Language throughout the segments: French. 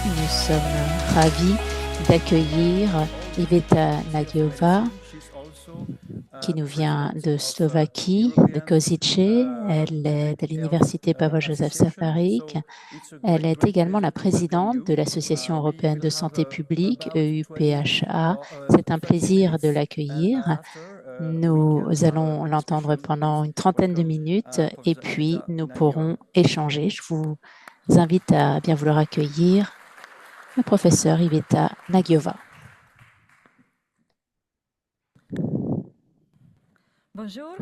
Nous sommes ravis d'accueillir Iveta Nagyová, qui nous vient de Slovaquie, de Košice. Elle est de l'Université Pavol Jozef Safarik. Elle est également la présidente de l'Association européenne de santé publique, EUPHA. C'est un plaisir de l'accueillir. Nous allons l'entendre pendant une trentaine de minutes et puis nous pourrons échanger. Je vous invite à bien vouloir accueillir le professeur Iveta Nagyová. Bonjour.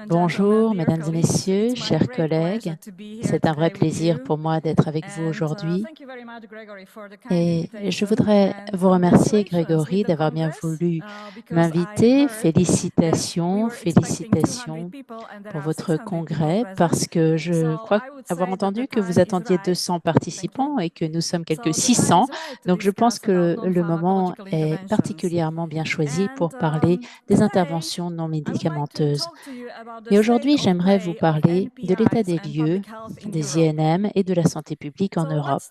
Bonjour, mesdames et messieurs, chers collègues. C'est un vrai plaisir pour moi d'être avec vous aujourd'hui. Et je voudrais vous remercier, Grégory, d'avoir bien voulu m'inviter. Félicitations, félicitations pour votre congrès, parce que je crois avoir entendu que vous attendiez 200 participants et que nous sommes quelques 600. Donc, je pense que le moment est particulièrement bien choisi pour parler des interventions non médicamenteuses. Et aujourd'hui, j'aimerais vous parler de l'état des lieux des INM et de la santé publique en Europe.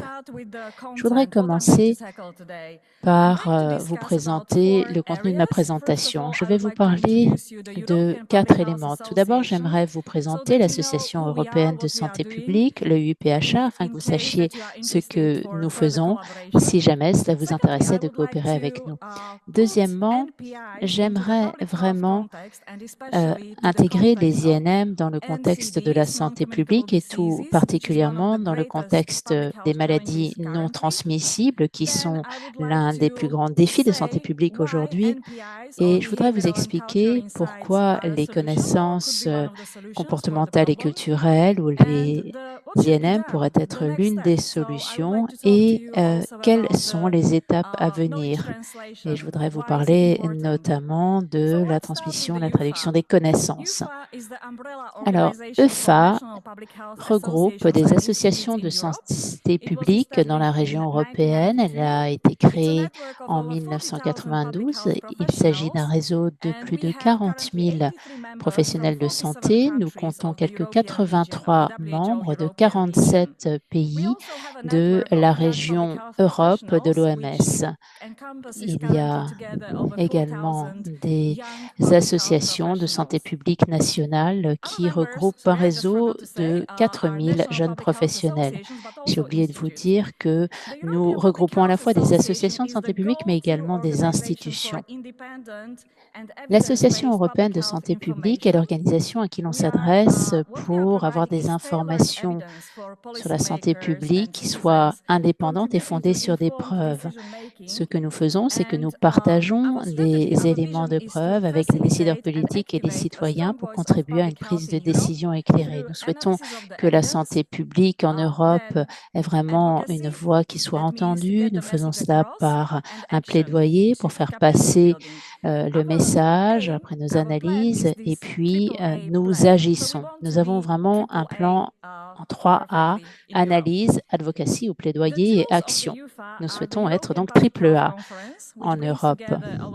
Je voudrais commencer par vous présenter le contenu de ma présentation. Je vais vous parler de 4 éléments. Tout d'abord, j'aimerais vous présenter l'Association européenne de santé publique, le UPHA, afin que vous sachiez ce que nous faisons, si jamais cela vous intéressait de coopérer avec nous. Deuxièmement, j'aimerais vraiment intégrer les INM dans le contexte de la santé publique et tout particulièrement dans le contexte des maladies non transmissibles qui sont l'un des plus grands défis de santé publique aujourd'hui. Et je voudrais vous expliquer pourquoi les connaissances comportementales et culturelles ou les INM pourraient être l'une des solutions et quelles sont les étapes à venir. Et je voudrais vous parler notamment de la transmission, la traduction des connaissances. Alors, EUPHA regroupe des associations de santé publique dans la région européenne. Elle a été créée en 1992. Il s'agit d'un réseau de plus de 40 000 professionnels de santé. Nous comptons quelques 83 membres de 47 pays de la région Europe de l'OMS. Il y a également des associations de santé publique nationale qui regroupent un réseau de 4 000 jeunes professionnels. J'ai oublié de vous dire que nous regroupons à la fois des associations de santé publique, mais également des institutions. L'Association européenne de santé publique est l'organisation à qui l'on s'adresse pour avoir des informations sur la santé publique qui soient indépendantes et fondées sur des preuves. Ce que nous faisons, c'est que nous partageons des éléments de preuve avec les décideurs politiques et les citoyens pour contribuer à une prise de décision éclairée. Nous souhaitons que la santé publique en Europe ait vraiment une voix qui soit entendue. Nous faisons cela par un plaidoyer pour faire passer le message après nos analyses et puis nous agissons. Nous avons vraiment un plan en 3A, analyse, advocacy ou plaidoyer et action. Nous souhaitons être donc triple A en Europe.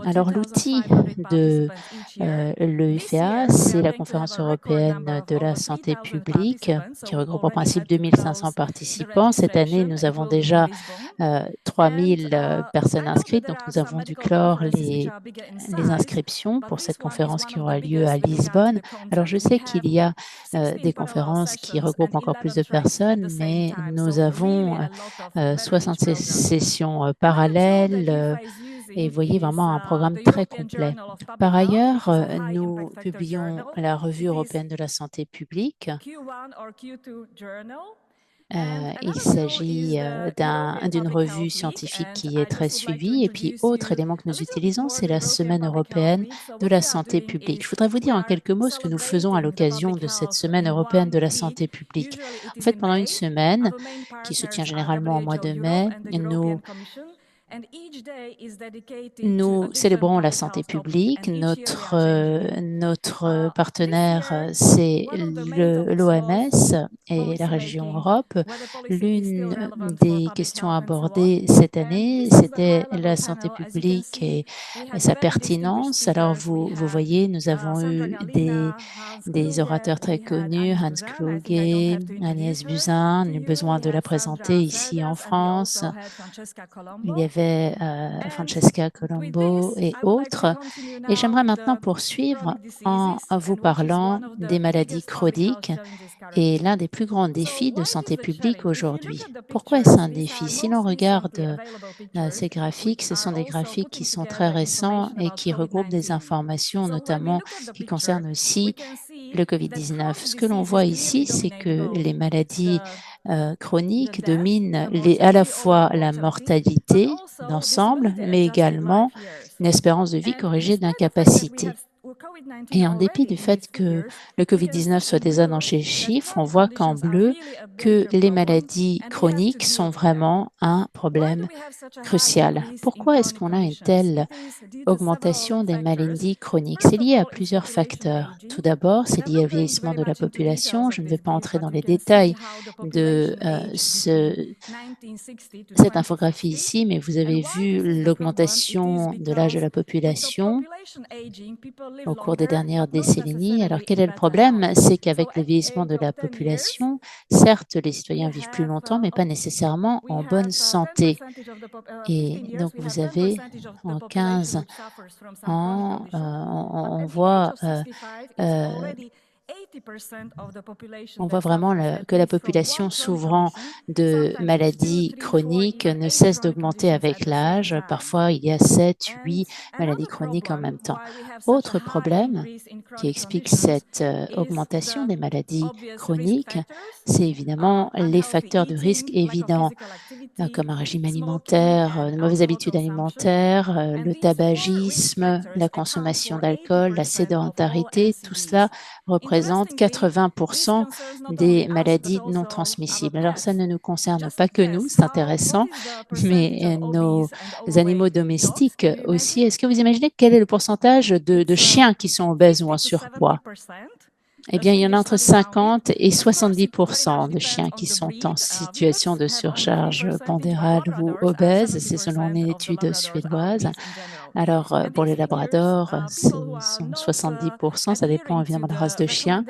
Alors l'outil de l'EUPHA, c'est la conférence européenne de la santé publique qui regroupe en principe 2500 participants. Cette année, nous avons déjà 3000 personnes inscrites, donc nous avons dû clore les inscriptions pour cette conférence qui aura lieu à Lisbonne. Alors je sais qu'il y a des conférences qui regroupent encore plus de personnes, mais nous avons 60 sessions parallèles et vous voyez vraiment un programme très complet. Par ailleurs, nous publions la Revue européenne de la santé publique. Il s'agit d'une revue scientifique qui est très suivie. Et puis, autre élément que nous utilisons, c'est la Semaine européenne de la santé publique. Je voudrais vous dire en quelques mots ce que nous faisons à l'occasion de cette Semaine européenne de la santé publique. En fait, pendant une semaine, qui se tient généralement au mois de mai, nous Nous célébrons la santé publique. Notre partenaire, c'est l'OMS et la région Europe. L'une des questions abordées cette année, c'était la santé publique et sa pertinence. Alors, vous voyez, nous avons eu des orateurs très connus, Hans Kluge, Agnès Buzyn. Nous avons besoin de la présenter ici en France. Il y avait Francesca Colombo et autres. Et j'aimerais maintenant poursuivre en vous parlant des maladies chroniques et l'un des plus grands défis de santé publique aujourd'hui. Pourquoi est-ce un défi? Si l'on regarde ces graphiques, ce sont des graphiques qui sont très récents et qui regroupent des informations, notamment qui concernent aussi le COVID-19. Ce que l'on voit ici, c'est que les maladies chroniques dominent à la fois la mortalité d'ensemble, mais également une espérance de vie corrigée d'incapacité. Et en dépit du fait que le COVID-19 soit déjà dans ces chiffres, on voit qu'en bleu que les maladies chroniques sont vraiment un problème crucial. Pourquoi est-ce qu'on a une telle augmentation des maladies chroniques? C'est lié à plusieurs facteurs. Tout d'abord, c'est lié au vieillissement de la population. Je ne vais pas entrer dans les détails de cette infographie ici, mais vous avez vu l'augmentation de l'âge de la population au cours des dernières décennies. Alors, quel est le problème? C'est qu'avec le vieillissement de la population, certes, les citoyens vivent plus longtemps, mais pas nécessairement en bonne santé. Et donc, vous avez en 15 ans, on voit vraiment que la population souffrant de maladies chroniques ne cesse d'augmenter avec l'âge. Parfois, il y a 7, 8 maladies chroniques en même temps. Autre problème qui explique cette augmentation des maladies chroniques, c'est évidemment les facteurs de risque évidents, comme un régime alimentaire, de mauvaises habitudes alimentaires, le tabagisme, la consommation d'alcool, la sédentarité. Tout cela représente 80% des maladies non transmissibles. Alors, ça ne nous concerne pas que nous, c'est intéressant, mais nos animaux domestiques aussi. Est-ce que vous imaginez quel est le pourcentage de chiens qui sont obèses ou en surpoids? Eh bien, il y en a entre 50 et 70% de chiens qui sont en situation de surcharge pondérale ou obèse. C'est selon une étude suédoise. Alors, pour les labradors, ce sont 70%, ça dépend évidemment de la race de chien.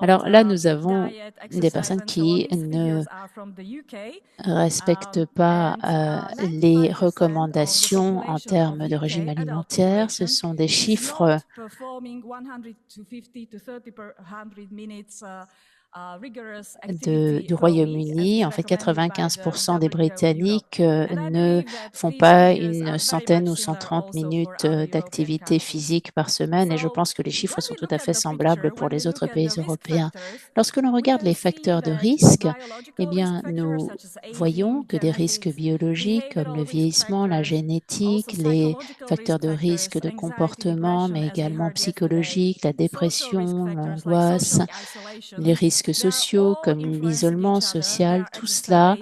Alors là, nous avons des personnes qui ne respectent pas les recommandations en termes de régime alimentaire. Ce sont des chiffres du Royaume-Uni. En fait, 95% des Britanniques ne font pas une centaine ou 130 minutes d'activité physique par semaine et je pense que les chiffres sont tout à fait semblables pour les autres pays européens. Lorsque l'on regarde les facteurs de risque, eh bien, nous voyons que des risques biologiques comme le vieillissement, la génétique, les facteurs de risque de comportement, mais également psychologiques, la dépression, l'angoisse, les risques sociaux comme l'isolement social, tout cela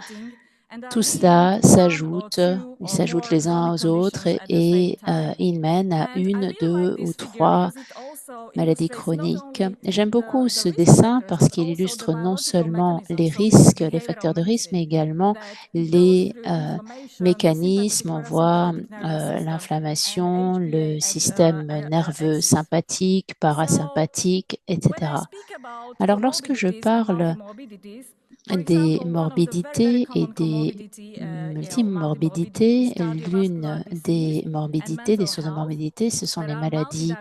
s'ajoute, ils s'ajoutent les uns aux autres et ils mènent à une, deux ou trois maladies chroniques. J'aime beaucoup ce dessin parce qu'il illustre non seulement les risques, les facteurs de risque, mais également les mécanismes. On voit l'inflammation, le système nerveux sympathique, parasympathique, etc. Alors, lorsque je parle des morbidités et des multimorbidités, l'une des morbidités, des sources de morbidité, ce sont les maladies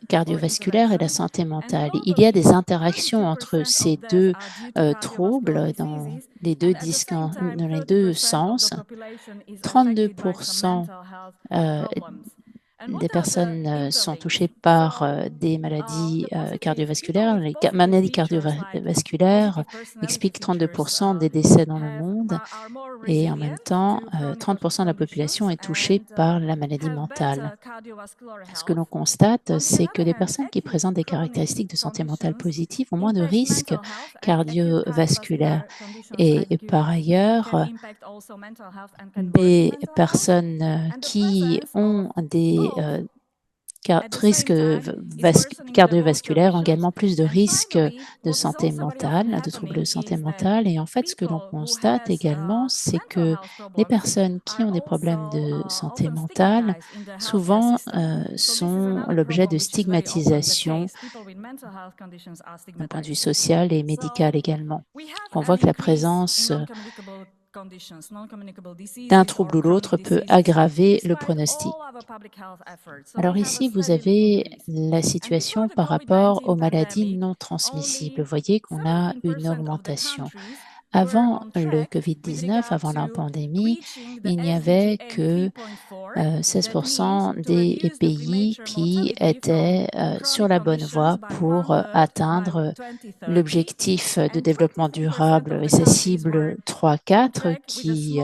cardiovasculaires et la santé mentale. Il y a des interactions entre ces deux troubles dans les deux sens. 32% des personnes sont touchées par des maladies cardiovasculaires. Les maladies cardiovasculaires expliquent 32% des décès dans le monde et en même temps, 30% de la population est touchée par la maladie mentale. Ce que l'on constate, c'est que les personnes qui présentent des caractéristiques de santé mentale positives ont moins de risques cardiovasculaires et par ailleurs, des personnes qui ont des risques cardiovasculaires ont également plus de risques de santé mentale, de troubles de santé mentale. Et en fait, ce que l'on constate également, c'est que les personnes qui ont des problèmes de santé mentale, souvent, sont l'objet de stigmatisation d'un point de vue social et médical également. On voit que la présence d'un trouble ou l'autre peut aggraver le pronostic. Alors ici, vous avez la situation par rapport aux maladies non transmissibles. Vous voyez qu'on a une augmentation. Avant le COVID-19, avant la pandémie, il n'y avait que 16% des pays qui étaient sur la bonne voie pour atteindre l'objectif de développement durable et sa cible 3-4 qui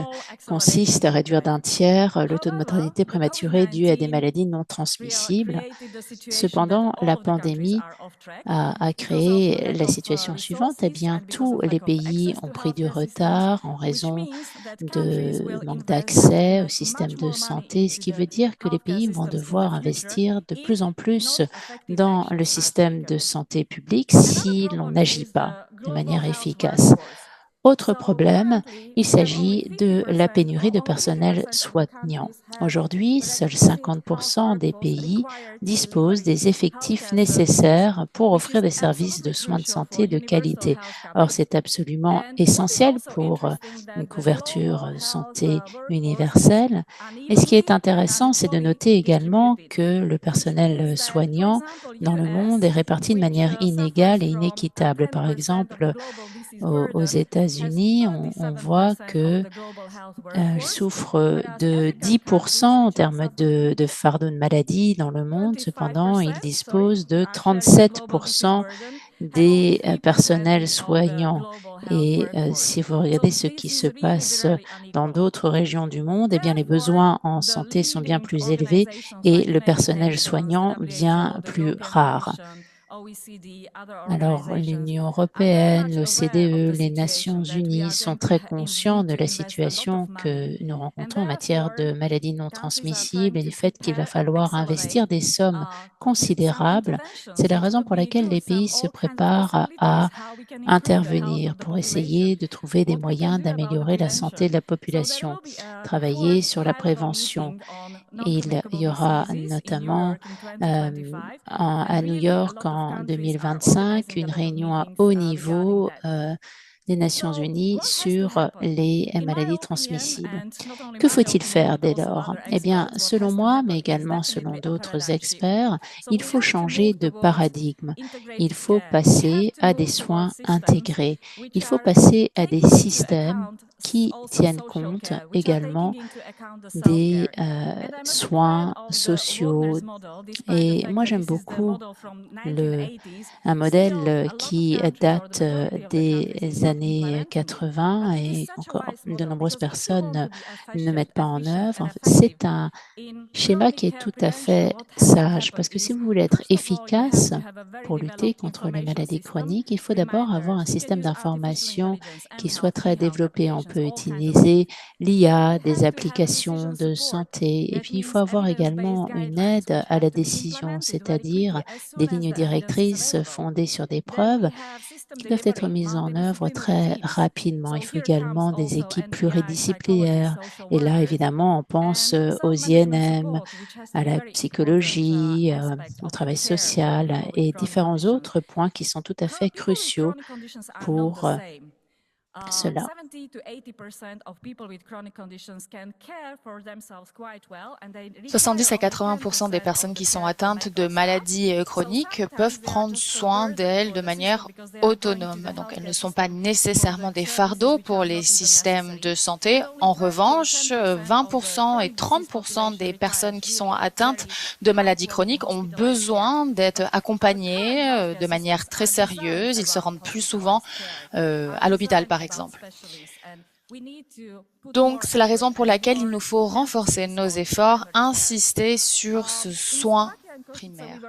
consiste à réduire d'un tiers le taux de mortalité prématurée dû à des maladies non transmissibles. Cependant, la pandémie a créé la situation suivante. Eh bien, tous les pays ont pris du retard en raison de manque d'accès au système de santé, ce qui veut dire que les pays vont devoir investir de plus en plus dans le système de santé publique si l'on n'agit pas de manière efficace. Autre problème, il s'agit de la pénurie de personnel soignant. Aujourd'hui, seuls 50% des pays disposent des effectifs nécessaires pour offrir des services de soins de santé de qualité. Or, c'est absolument essentiel pour une couverture santé universelle. Et ce qui est intéressant, c'est de noter également que le personnel soignant dans le monde est réparti de manière inégale et inéquitable. Par exemple, aux États-Unis, on voit que souffre de 10% en termes de fardeau de maladie dans le monde. Cependant, il dispose de 37% des personnels soignants. Et si vous regardez ce qui se passe dans d'autres régions du monde, eh bien, les besoins en santé sont bien plus élevés et le personnel soignant bien plus rare. Alors, l'Union européenne, l'OCDE, les Nations unies sont très conscients de la situation que nous rencontrons en matière de maladies non transmissibles et du fait qu'il va falloir investir des sommes considérables. C'est la raison pour laquelle les pays se préparent à intervenir pour essayer de trouver des moyens d'améliorer la santé de la population, travailler sur la prévention. Il y aura notamment à New York en 2025 une réunion à haut niveau des Nations unies sur les maladies transmissibles. Que faut-il faire dès lors? Eh bien, selon moi, mais également selon d'autres experts, il faut changer de paradigme. Il faut passer à des soins intégrés. Il faut passer à des systèmes qui tiennent compte également des soins sociaux. Et moi, j'aime beaucoup un modèle qui date des années 80 et encore de nombreuses personnes ne mettent pas en œuvre. C'est un schéma qui est tout à fait sage parce que si vous voulez être efficace pour lutter contre les maladies chroniques, il faut d'abord avoir un système d'information qui soit très développé. On peut utiliser l'IA, des applications de santé et puis il faut avoir également une aide à la décision, c'est-à-dire des lignes directrices fondées sur des preuves qui doivent être mises en œuvre très rapidement. Il faut également des équipes pluridisciplinaires. Et là, évidemment, on pense aux INM, à la psychologie, au travail social et différents autres points qui sont tout à fait cruciaux pour cela. 70 à 80% des personnes qui sont atteintes de maladies chroniques peuvent prendre soin d'elles de manière autonome. Donc, elles ne sont pas nécessairement des fardeaux pour les systèmes de santé. En revanche, 20% et 30% des personnes qui sont atteintes de maladies chroniques ont besoin d'être accompagnées de manière très sérieuse. Ils se rendent plus souvent à l'hôpital, par exemple. Donc, c'est la raison pour laquelle il nous faut renforcer nos efforts, insister sur ce soin primaire.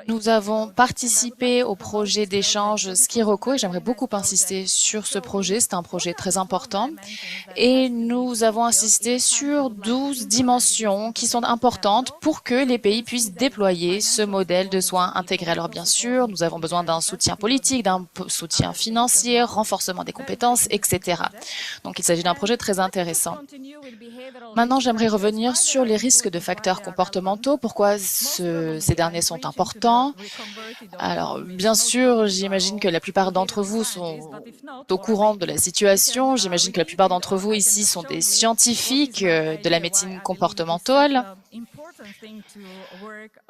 Nous avons participé au projet d'échange Skiroko et j'aimerais beaucoup insister sur ce projet. C'est un projet très important et nous avons insisté sur 12 dimensions qui sont importantes pour que les pays puissent déployer ce modèle de soins intégrés. Alors bien sûr, nous avons besoin d'un soutien politique, d'un soutien financier, renforcement des compétences, etc. Donc il s'agit d'un projet très intéressant. Maintenant, j'aimerais revenir sur les risques de facteurs comportementaux. Pourquoi ces derniers sont importants? Alors, bien sûr, j'imagine que la plupart d'entre vous sont au courant de la situation. J'imagine que la plupart d'entre vous ici sont des scientifiques de la médecine comportementale.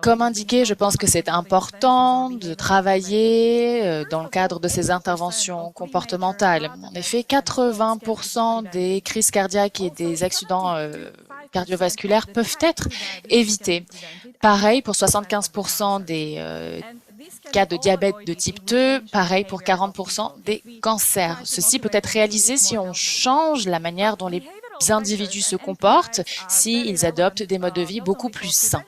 Comme indiqué, je pense que c'est important de travailler dans le cadre de ces interventions comportementales. En effet, 80% des crises cardiaques et des accidents cardiovasculaires peuvent être évités. Pareil pour 75% des cas de diabète de type 2, pareil pour 40% des cancers. Ceci peut être réalisé si on change la manière dont les individus se comportent, s'ils adoptent des modes de vie beaucoup plus sains.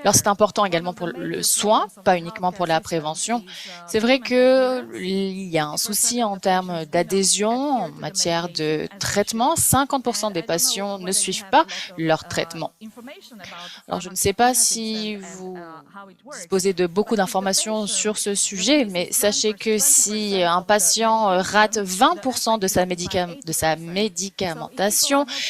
Alors c'est important également pour le soin, pas uniquement pour la prévention. C'est vrai qu'il y a un souci en termes d'adhésion en matière de traitement. 50% des patients ne suivent pas leur traitement. Alors je ne sais pas si vous disposez de beaucoup d'informations sur ce sujet, mais sachez que si un patient rate 20% de sa médicamentation,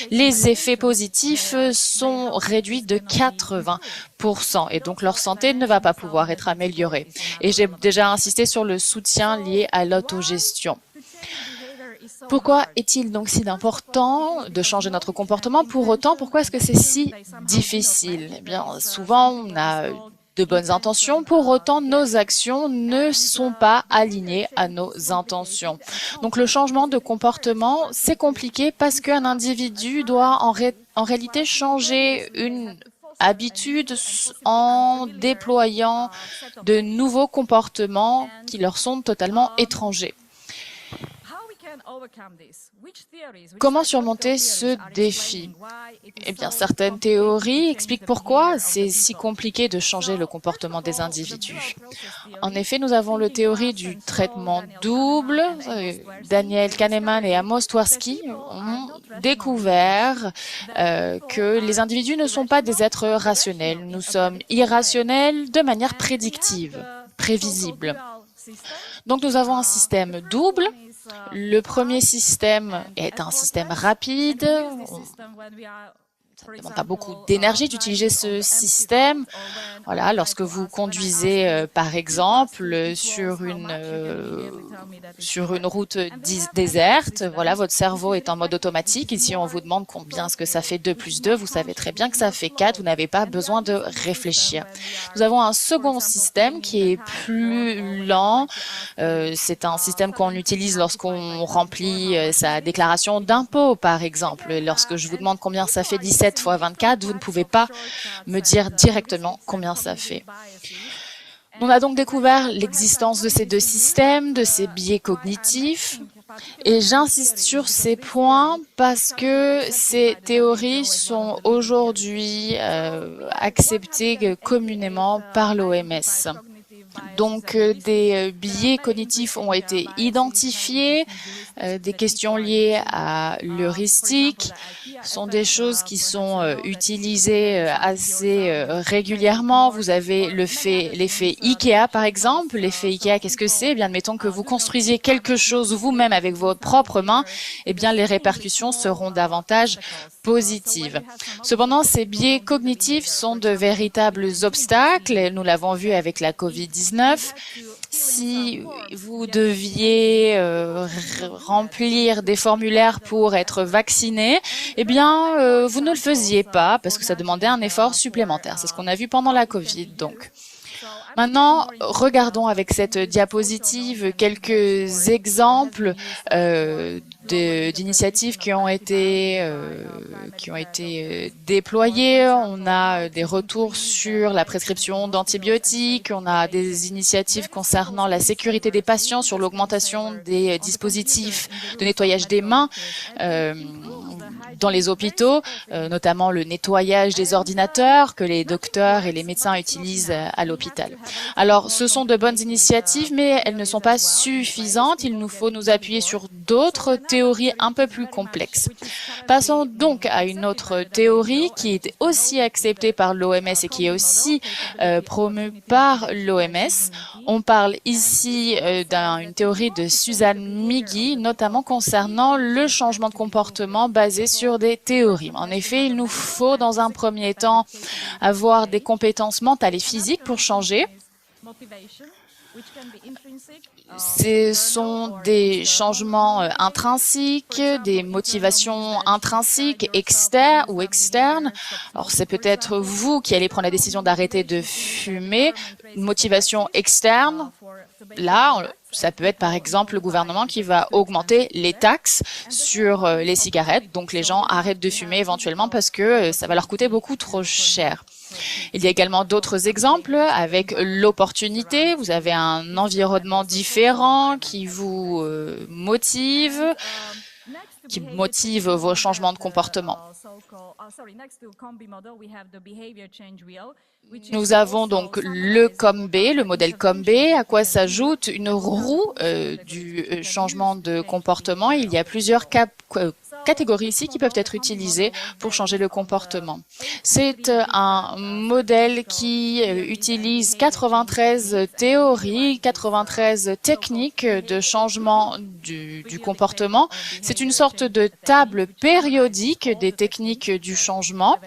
les effets positifs sont réduits de 80% et donc leur santé ne va pas pouvoir être améliorée. Et j'ai déjà insisté sur le soutien lié à l'autogestion. Pourquoi est-il donc si important de changer notre comportement? Pour autant, pourquoi est-ce que c'est si difficile? Eh bien, souvent, on a de bonnes intentions, pour autant nos actions ne sont pas alignées à nos intentions. Donc le changement de comportement, c'est compliqué parce qu'un individu doit en réalité changer une habitude en déployant de nouveaux comportements qui leur sont totalement étrangers. Comment surmonter ce défi? Eh bien, certaines théories expliquent pourquoi c'est si compliqué de changer le comportement des individus. En effet, nous avons la théorie du traitement double. Daniel Kahneman et Amos Tversky ont découvert que les individus ne sont pas des êtres rationnels. Nous sommes irrationnels de manière prédictive, prévisible. Donc, nous avons un système double. Le premier système est un système rapide. Ça ne demande pas beaucoup d'énergie d'utiliser ce système. Voilà, lorsque vous conduisez, par exemple, sur une route déserte, voilà, votre cerveau est en mode automatique. Ici, on vous demande combien est-ce que ça fait 2 plus 2. Vous savez très bien que ça fait 4. Vous n'avez pas besoin de réfléchir. Nous avons un second système qui est plus lent. C'est un système qu'on utilise lorsqu'on remplit sa déclaration d'impôt, par exemple. Lorsque je vous demande combien ça fait 17 fois 24, vous ne pouvez pas me dire directement combien ça fait. On a donc découvert l'existence de ces deux systèmes, de ces biais cognitifs, et j'insiste sur ces points parce que ces théories sont aujourd'hui acceptées communément par l'OMS. Donc, des biais cognitifs ont été identifiés, des questions liées à l'heuristique sont des choses qui sont utilisées assez régulièrement. Vous avez l'effet IKEA, par exemple. L'effet IKEA, qu'est-ce que c'est? Eh bien, admettons que vous construisiez quelque chose vous-même avec votre propre main, eh bien, les répercussions seront davantage positives. Cependant, ces biais cognitifs sont de véritables obstacles. Nous l'avons vu avec la COVID-19. Si vous deviez remplir des formulaires pour être vacciné, eh bien, vous ne le faisiez pas parce que ça demandait un effort supplémentaire. C'est ce qu'on a vu pendant la COVID, donc. Maintenant, regardons avec cette diapositive quelques exemples d'initiatives qui ont été déployées. On a des retours sur la prescription d'antibiotiques. On a des initiatives concernant la sécurité des patients, sur l'augmentation des dispositifs de nettoyage des mains dans les hôpitaux, notamment le nettoyage des ordinateurs que les docteurs et les médecins utilisent à l'hôpital. Alors, ce sont de bonnes initiatives, mais elles ne sont pas suffisantes. Il nous faut nous appuyer sur d'autres théories un peu plus complexes. Passons donc à une autre théorie qui est aussi acceptée par l'OMS et qui est aussi promue par l'OMS. On parle ici d'une théorie de Susan Miggy, notamment concernant le changement de comportement basé sur des théories. En effet, il nous faut dans un premier temps avoir des compétences mentales et physiques pour changer. Ce sont des changements intrinsèques, des motivations intrinsèques, externes ou externes. Alors, c'est peut-être vous qui allez prendre la décision d'arrêter de fumer. Une motivation externe, là, ça peut être par exemple le gouvernement qui va augmenter les taxes sur les cigarettes. Donc, les gens arrêtent de fumer éventuellement parce que ça va leur coûter beaucoup trop cher. Il y a également d'autres exemples avec l'opportunité. Vous avez un environnement différent qui vous motive vos changements de comportement. Nous avons donc le COMB, le modèle COMB, à quoi s'ajoute une roue du changement de comportement. Il y a plusieurs catégories ici qui peuvent être utilisées pour changer le comportement. C'est un modèle qui utilise 93 théories, 93 techniques de changement du comportement. C'est une sorte de table périodique des techniques du changement.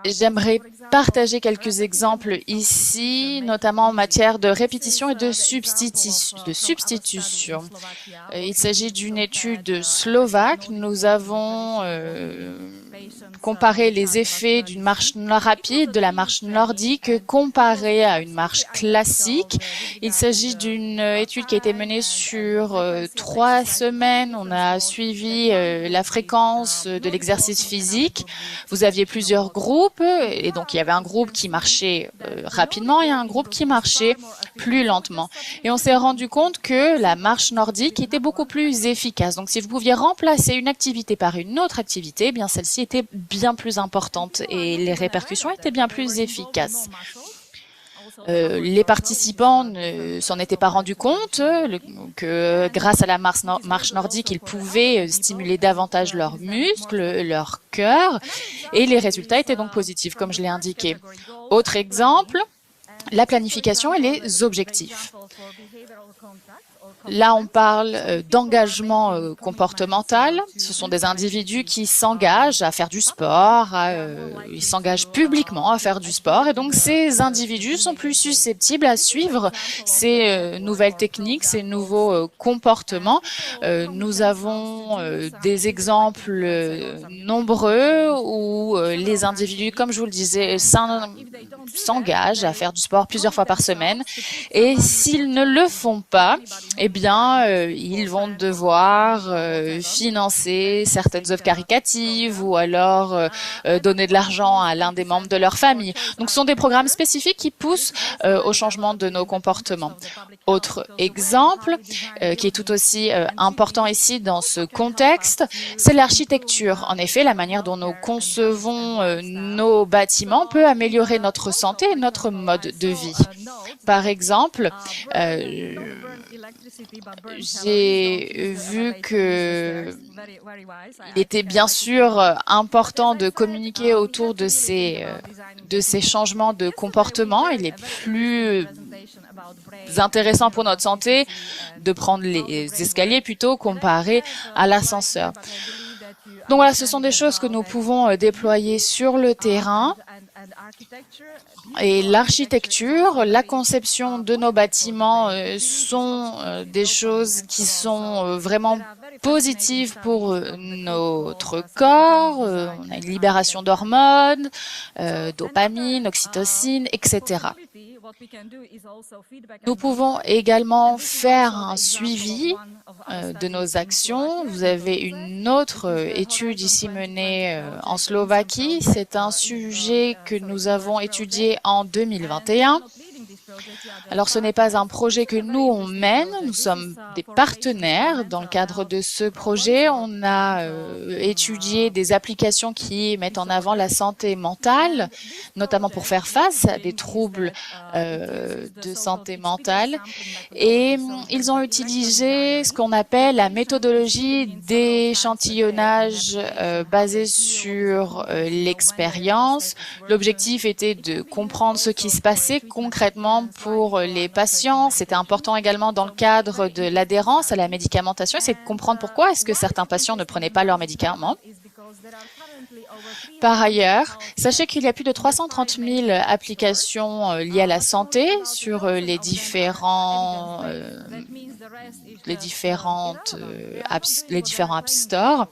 J'aimerais partager quelques exemples ici, notamment en matière de répétition et de substitution. Il s'agit d'une étude slovaque. Nous avons comparé les effets d'une marche rapide, de la marche nordique, comparée à une marche classique. Il s'agit d'une étude qui a été menée sur 3 semaines. On a suivi la fréquence de l'exercice physique. Vous aviez plusieurs groupes et donc il y avait un groupe qui marchait rapidement et un groupe qui marchait plus lentement. Et on s'est rendu compte que la marche nordique était beaucoup plus efficace. Donc si vous pouviez remplacer une activité par une autre activité, eh bien celle-ci était bien plus importante et les répercussions étaient bien plus efficaces. Les participants ne s'en étaient pas rendus compte que grâce à la marche nordique, ils pouvaient stimuler davantage leurs muscles, leur cœur, et les résultats étaient donc positifs, comme je l'ai indiqué. Autre exemple, la planification et les objectifs. Là, on parle d'engagement comportemental. Ce sont des individus qui s'engagent à faire du sport, ils s'engagent publiquement à faire du sport. Et donc, ces individus sont plus susceptibles à suivre ces nouvelles techniques, ces nouveaux comportements. Nous avons des exemples nombreux où les individus, comme je vous le disais, s'engagent à faire du sport plusieurs fois par semaine. Et s'ils ne le font pas, eh bien, ils vont devoir financer certaines œuvres caritatives ou alors donner de l'argent à l'un des membres de leur famille. Donc, ce sont des programmes spécifiques qui poussent au changement de nos comportements. Autre exemple, qui est tout aussi important ici dans ce contexte, c'est l'architecture. En effet, la manière dont nous concevons nos bâtiments peut améliorer notre santé et notre mode de vie. Par exemple, j'ai vu que il était bien sûr important de communiquer autour de ces changements de comportement. Il est plus intéressant pour notre santé de prendre les escaliers plutôt comparé à l'ascenseur. Donc voilà, ce sont des choses que nous pouvons déployer sur le terrain. Et l'architecture, la conception de nos bâtiments sont des choses qui sont vraiment positives pour notre corps. On a une libération d'hormones, dopamine, oxytocine, etc. Nous pouvons également faire un suivi de nos actions. Vous avez une autre étude ici menée en Slovaquie. C'est un sujet que nous avons étudié en 2021. Alors, ce n'est pas un projet que nous, on mène. Nous sommes des partenaires. Dans le cadre de ce projet, on a étudié des applications qui mettent en avant la santé mentale, notamment pour faire face à des troubles de santé mentale. Et ils ont utilisé ce qu'on appelle la méthodologie d'échantillonnage basée sur l'expérience. L'objectif était de comprendre ce qui se passait concrètement pour les patients. C'était important également dans le cadre de l'adhérence à la médicamentation, c'est de comprendre pourquoi est-ce que certains patients ne prenaient pas leurs médicaments. Par ailleurs, sachez qu'il y a plus de 330 000 applications liées à la santé sur les différents App Store.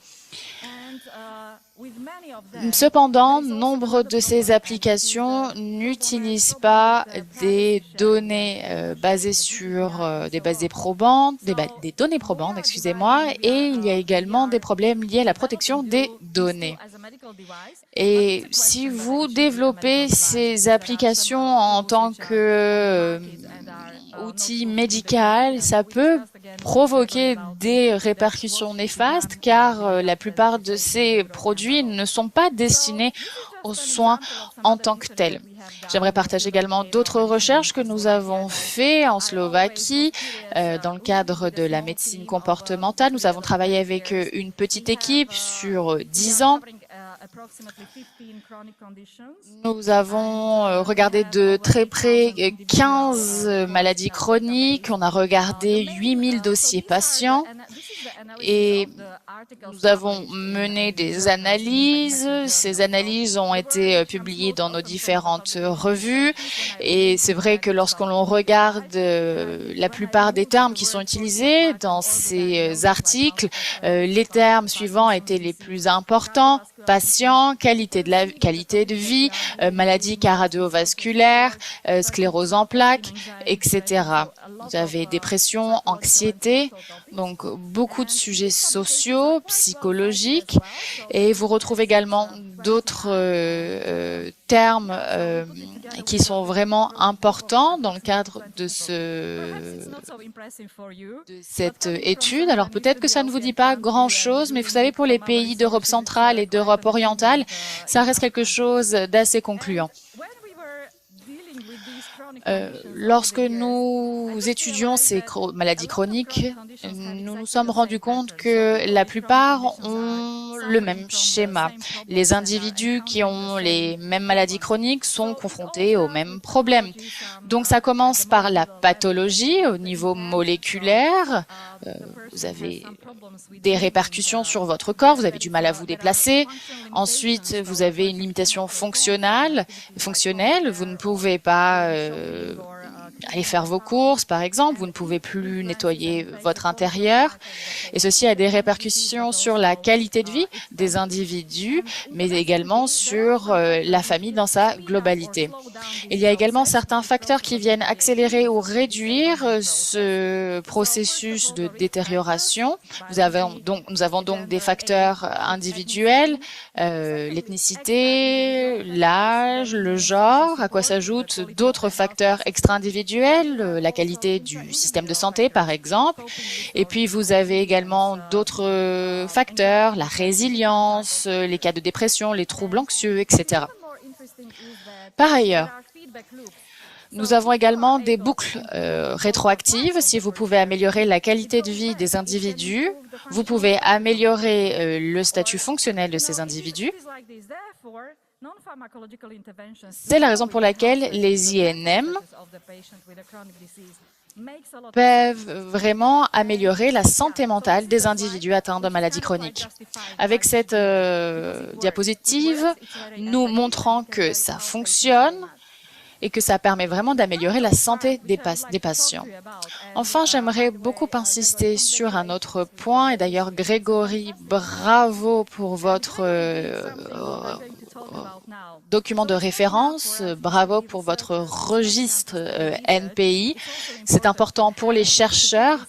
Cependant, nombre de ces applications n'utilisent pas des données basées sur des données probantes, excusez-moi, et il y a également des problèmes liés à la protection des données. Et si vous développez ces applications en tant que outil médical, ça peut provoquer des répercussions néfastes car la plupart de ces produits ne sont pas destinés aux soins en tant que tels. J'aimerais partager également d'autres recherches que nous avons faites en Slovaquie dans le cadre de la médecine comportementale. Nous avons travaillé avec une petite équipe sur 10 ans. Nous avons regardé de très près 15 maladies chroniques. On a regardé 8000 dossiers patients et nous avons mené des analyses. Ces analyses ont été publiées dans nos différentes revues. Et c'est vrai que lorsqu'on regarde la plupart des termes qui sont utilisés dans ces articles, les termes suivants étaient les plus importants: patient, qualité de vie, maladie cardiovasculaire, sclérose en plaques, etc. Vous avez dépression, anxiété, donc beaucoup de sujets sociaux, psychologiques, et vous retrouvez également d'autres termes qui sont vraiment importants dans le cadre de cette étude. Alors peut-être que ça ne vous dit pas grand-chose, mais vous savez, pour les pays d'Europe centrale et d'Europe orientale, ça reste quelque chose d'assez concluant. Lorsque nous étudions ces maladies chroniques, nous nous sommes rendus compte que la plupart ont le même schéma. Les individus qui ont les mêmes maladies chroniques sont confrontés aux mêmes problèmes. Donc ça commence par la pathologie au niveau moléculaire. Vous avez des répercussions sur votre corps, vous avez du mal à vous déplacer. Ensuite, vous avez une limitation fonctionnelle. Vous ne pouvez pas aller faire vos courses, par exemple. Vous ne pouvez plus nettoyer votre intérieur. Et ceci a des répercussions sur la qualité de vie des individus, mais également sur la famille dans sa globalité. Il y a également certains facteurs qui viennent accélérer ou réduire ce processus de détérioration. Nous avons donc des facteurs individuels, l'ethnicité, l'âge, le genre, à quoi s'ajoutent d'autres facteurs extra-individuels, la qualité du système de santé, par exemple. Et puis, vous avez également d'autres facteurs, la résilience, les cas de dépression, les troubles anxieux, etc. Par ailleurs, nous avons également des boucles rétroactives. Si vous pouvez améliorer la qualité de vie des individus, vous pouvez améliorer le statut fonctionnel de ces individus. C'est la raison pour laquelle les INM peuvent vraiment améliorer la santé mentale des individus atteints de maladies chroniques. Avec cette diapositive, nous montrons que ça fonctionne et que ça permet vraiment d'améliorer la santé des patients. Enfin, j'aimerais beaucoup insister sur un autre point, et d'ailleurs, Grégory, bravo pour votre document de référence. Bravo pour votre registre NPI. C'est important pour les chercheurs,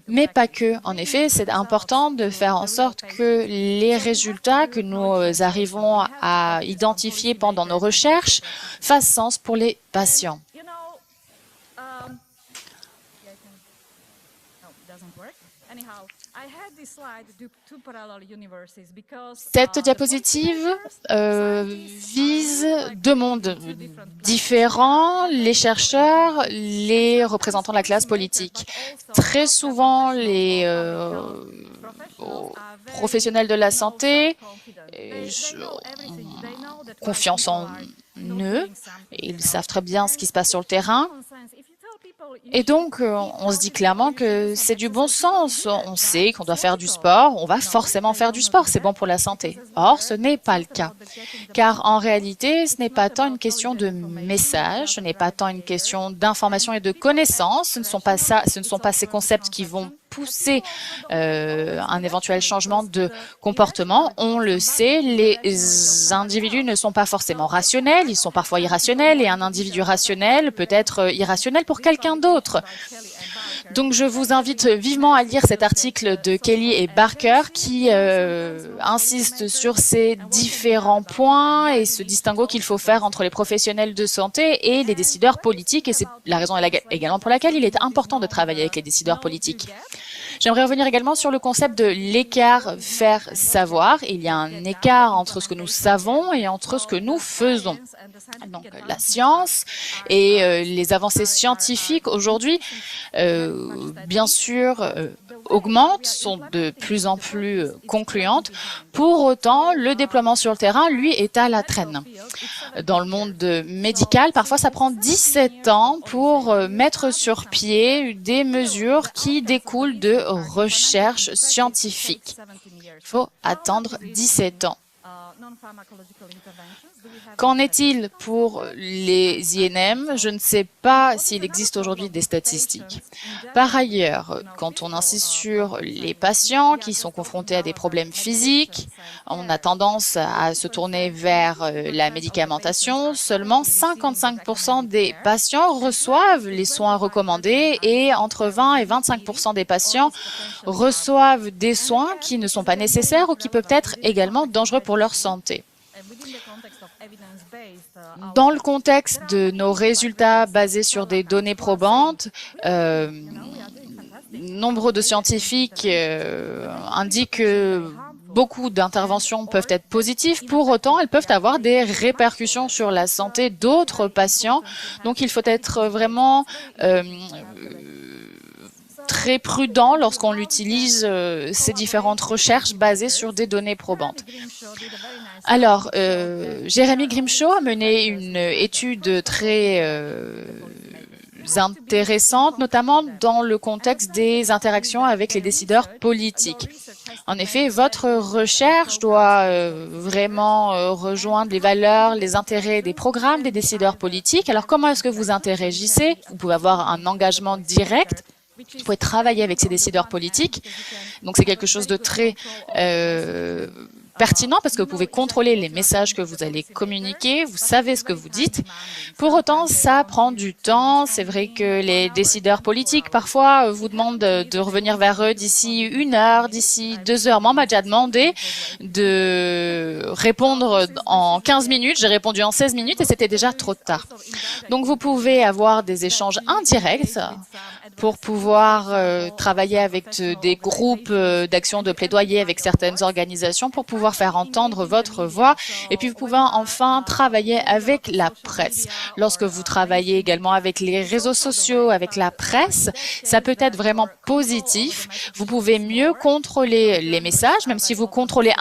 mais pas que. En effet, c'est important de faire en sorte que les résultats que nous arrivons à identifier pendant nos recherches fassent sens pour les patients. Cette diapositive vise deux mondes différents, les chercheurs, les représentants de la classe politique. Très souvent, les professionnels de la santé ont confiance en eux, ils savent très bien ce qui se passe sur le terrain. Et donc, on se dit clairement que c'est du bon sens. On sait qu'on doit faire du sport, on va forcément faire du sport, c'est bon pour la santé. Or, ce n'est pas le cas. Car en réalité, ce n'est pas tant une question de message, ce n'est pas tant une question d'information et de connaissance, ce ne sont pas ces concepts qui vont pousser un éventuel changement de comportement. On le sait, les individus ne sont pas forcément rationnels, ils sont parfois irrationnels, et un individu rationnel peut être irrationnel pour quelqu'un d'autre. Donc, je vous invite vivement à lire cet article de Kelly et Barker qui insiste sur ces différents points et ce distinguo qu'il faut faire entre les professionnels de santé et les décideurs politiques. Et c'est la raison également pour laquelle il est important de travailler avec les décideurs politiques. J'aimerais revenir également sur le concept de l'écart faire savoir. Il y a un écart entre ce que nous savons et entre ce que nous faisons. Donc, la science et les avancées scientifiques aujourd'hui, bien sûr, augmentent, sont de plus en plus concluantes. Pour autant, le déploiement sur le terrain, lui, est à la traîne. Dans le monde médical, parfois, ça prend 17 ans pour mettre sur pied des mesures qui découlent de recherches scientifiques. Il faut attendre 17 ans. Qu'en est-il pour les INM? Je ne sais pas s'il existe aujourd'hui des statistiques. Par ailleurs, quand on insiste sur les patients qui sont confrontés à des problèmes physiques, on a tendance à se tourner vers la médicamentation. Seulement 55% des patients reçoivent les soins recommandés et entre 20 et 25% des patients reçoivent des soins qui ne sont pas nécessaires ou qui peuvent être également dangereux pour leur santé. Dans le contexte de nos résultats basés sur des données probantes, nombre de scientifiques indiquent que beaucoup d'interventions peuvent être positives. Pour autant, elles peuvent avoir des répercussions sur la santé d'autres patients. Donc, il faut être vraiment très prudent lorsqu'on utilise ces différentes recherches basées sur des données probantes. Alors, Jérémy Grimshaw a mené une étude très intéressante, notamment dans le contexte des interactions avec les décideurs politiques. En effet, votre recherche doit vraiment rejoindre les valeurs, les intérêts des programmes des décideurs politiques. Alors, comment est-ce que vous interagissez? Vous pouvez avoir un engagement direct. Vous pouvez travailler avec ces décideurs politiques. Donc, c'est quelque chose de très pertinent parce que vous pouvez contrôler les messages que vous allez communiquer, vous savez ce que vous dites. Pour autant, ça prend du temps. C'est vrai que les décideurs politiques, parfois, vous demandent de revenir vers eux d'ici 1 heure, d'ici 2 heures. Moi, on m'a déjà demandé de répondre en 15 minutes. J'ai répondu en 16 minutes et c'était déjà trop tard. Donc, vous pouvez avoir des échanges indirects pour pouvoir travailler avec des groupes d'action de plaidoyer avec certaines organisations pour pouvoir faire entendre votre voix. Et puis, vous pouvez enfin travailler avec la presse. Lorsque vous travaillez également avec les réseaux sociaux, avec la presse, ça peut être vraiment positif. Vous pouvez mieux contrôler les messages, même si vous contrôlez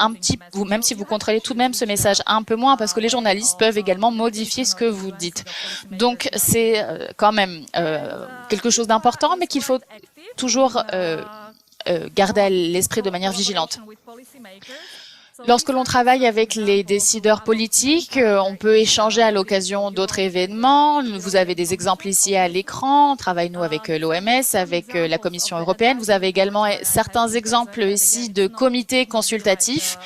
même si vous contrôlez tout de même ce message un peu moins, parce que les journalistes peuvent également modifier ce que vous dites. Donc, c'est quand même quelque chose d'important, mais qu'il faut toujours garder à l'esprit de manière vigilante. Lorsque l'on travaille avec les décideurs politiques, on peut échanger à l'occasion d'autres événements. Vous avez des exemples ici à l'écran. On travaille, nous, avec l'OMS, avec la Commission européenne. Vous avez également certains exemples ici de comités consultatifs.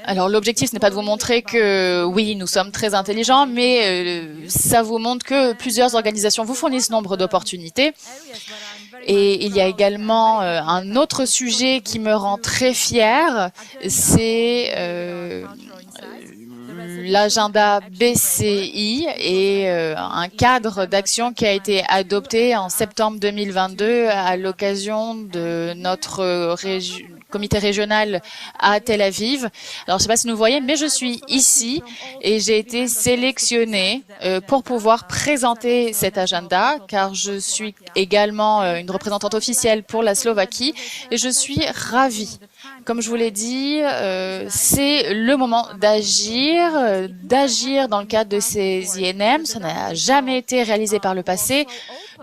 Alors l'objectif, ce n'est pas de vous montrer que oui, nous sommes très intelligents, mais ça vous montre que plusieurs organisations vous fournissent nombre d'opportunités. Et il y a également un autre sujet qui me rend très fière, c'est l'agenda BCI et un cadre d'action qui a été adopté en septembre 2022 à l'occasion de notre comité régional à Tel Aviv. Alors, je ne sais pas si vous voyez, mais je suis ici et j'ai été sélectionnée pour pouvoir présenter cet agenda, car je suis également une représentante officielle pour la Slovaquie et je suis ravie. Comme je vous l'ai dit, c'est le moment d'agir dans le cadre de ces INM. Ça n'a jamais été réalisé par le passé.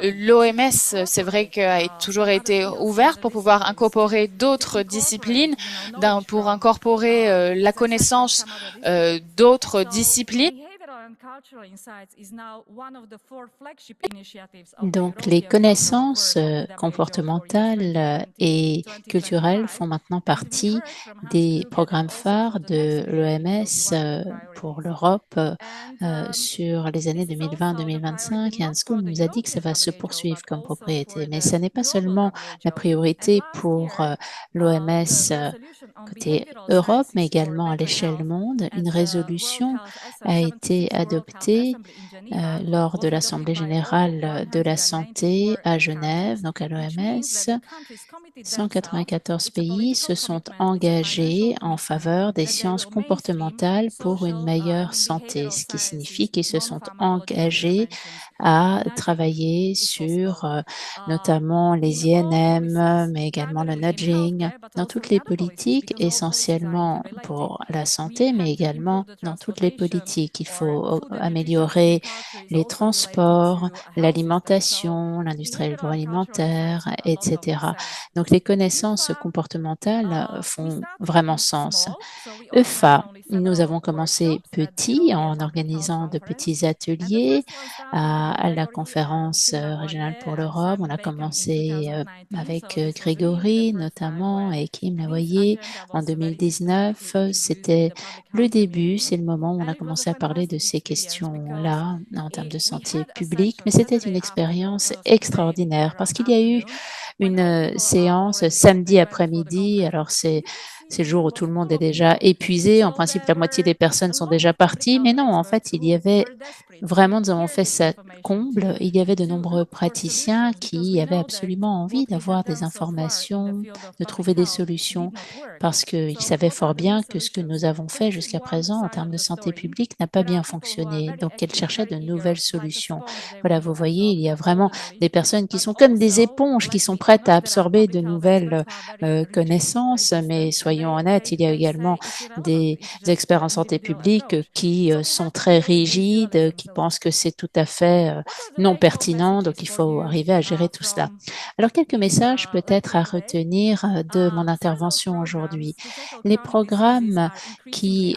L'OMS, c'est vrai qu'a toujours été ouverte pour pouvoir incorporer d'autres disciplines, pour incorporer la connaissance d'autres disciplines. Donc, les connaissances comportementales et culturelles font maintenant partie des programmes phares de l'OMS pour l'Europe sur les années 2020-2025. Et School nous a dit que ça va se poursuivre comme propriété. Mais ce n'est pas seulement la priorité pour l'OMS côté Europe, mais également à l'échelle monde. Une résolution a été adoptée lors de l'Assemblée générale de la santé à Genève, donc à l'OMS. 194 pays se sont engagés en faveur des sciences comportementales pour une meilleure santé, ce qui signifie qu'ils se sont engagés à travailler sur notamment les INM, mais également le nudging, dans toutes les politiques, essentiellement pour la santé, mais également dans toutes les politiques. Il faut améliorer les transports, l'alimentation, l'industrie agroalimentaire, etc. Donc, les connaissances comportementales font vraiment sens. EFA, nous avons commencé petit en organisant de petits ateliers à la conférence régionale pour l'Europe. On a commencé avec Grégory notamment et Kim Lavoyer en 2019. C'était le début, c'est le moment où on a commencé à parler de ces questions-là en termes de santé publique, mais c'était une expérience extraordinaire parce qu'il y a eu une séance samedi après-midi. Alors, c'est le jour où tout le monde est déjà épuisé. En principe, la moitié des personnes sont déjà parties. Mais non, en fait, il y avait vraiment, nous avons fait ça comble. Il y avait de nombreux praticiens qui avaient absolument envie d'avoir des informations, de trouver des solutions, parce qu'ils savaient fort bien que ce que nous avons fait jusqu'à présent en termes de santé publique n'a pas bien fonctionné. Donc, ils cherchaient de nouvelles solutions. Voilà, vous voyez, il y a vraiment des personnes qui sont comme des éponges, qui sont prêtes à absorber de nouvelles connaissances, mais soyons honnêtes, il y a également des experts en santé publique qui sont très rigides, qui pensent que c'est tout à fait non pertinent, donc il faut arriver à gérer tout cela. Alors, quelques messages peut-être à retenir de mon intervention aujourd'hui. Les programmes qui